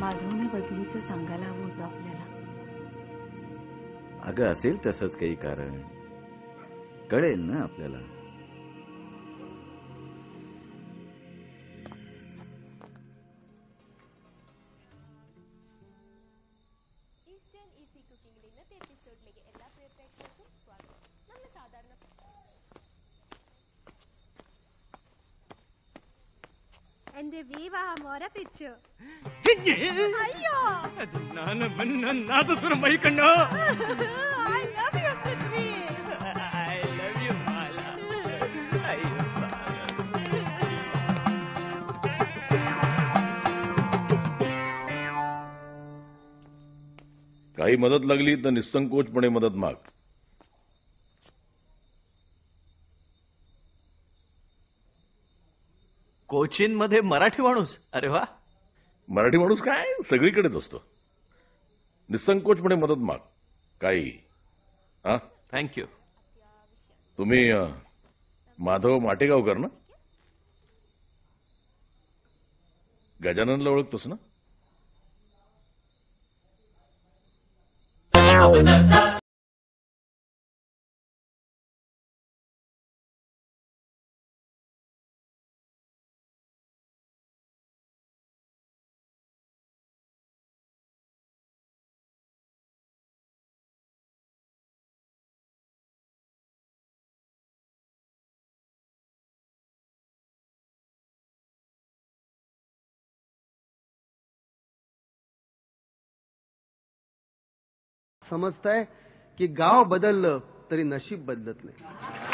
माधवने बदलीचं सांगायला हवं होतं आपल्याला. अगं असेल तसंच काही कारण, कळेल ना आपल्याला. എന്റെ വിവാഹ മോര പിച്ചു ಅಯ್ಯೋ ನಾನು ನಾದಸ್ವರ ಮೈಕಂಡು. I love you, Prithvi. I love you, Mala. ಅಯ್ಯೋ काही मदत लागली तर निसंकोचपणे मदत माग. कोचीन मध्ये मराठी माणूस. अरे वा. मराठी माणूस काय सगळीकडेच असतो. निसंकोचपणे मदत माग. काही थँक्यू. तुम्ही माधव माटेगावकर ना? गजाननला ओळखतोस ना? समजताय की गाव बदललं तरी नशीब बदलत नाही.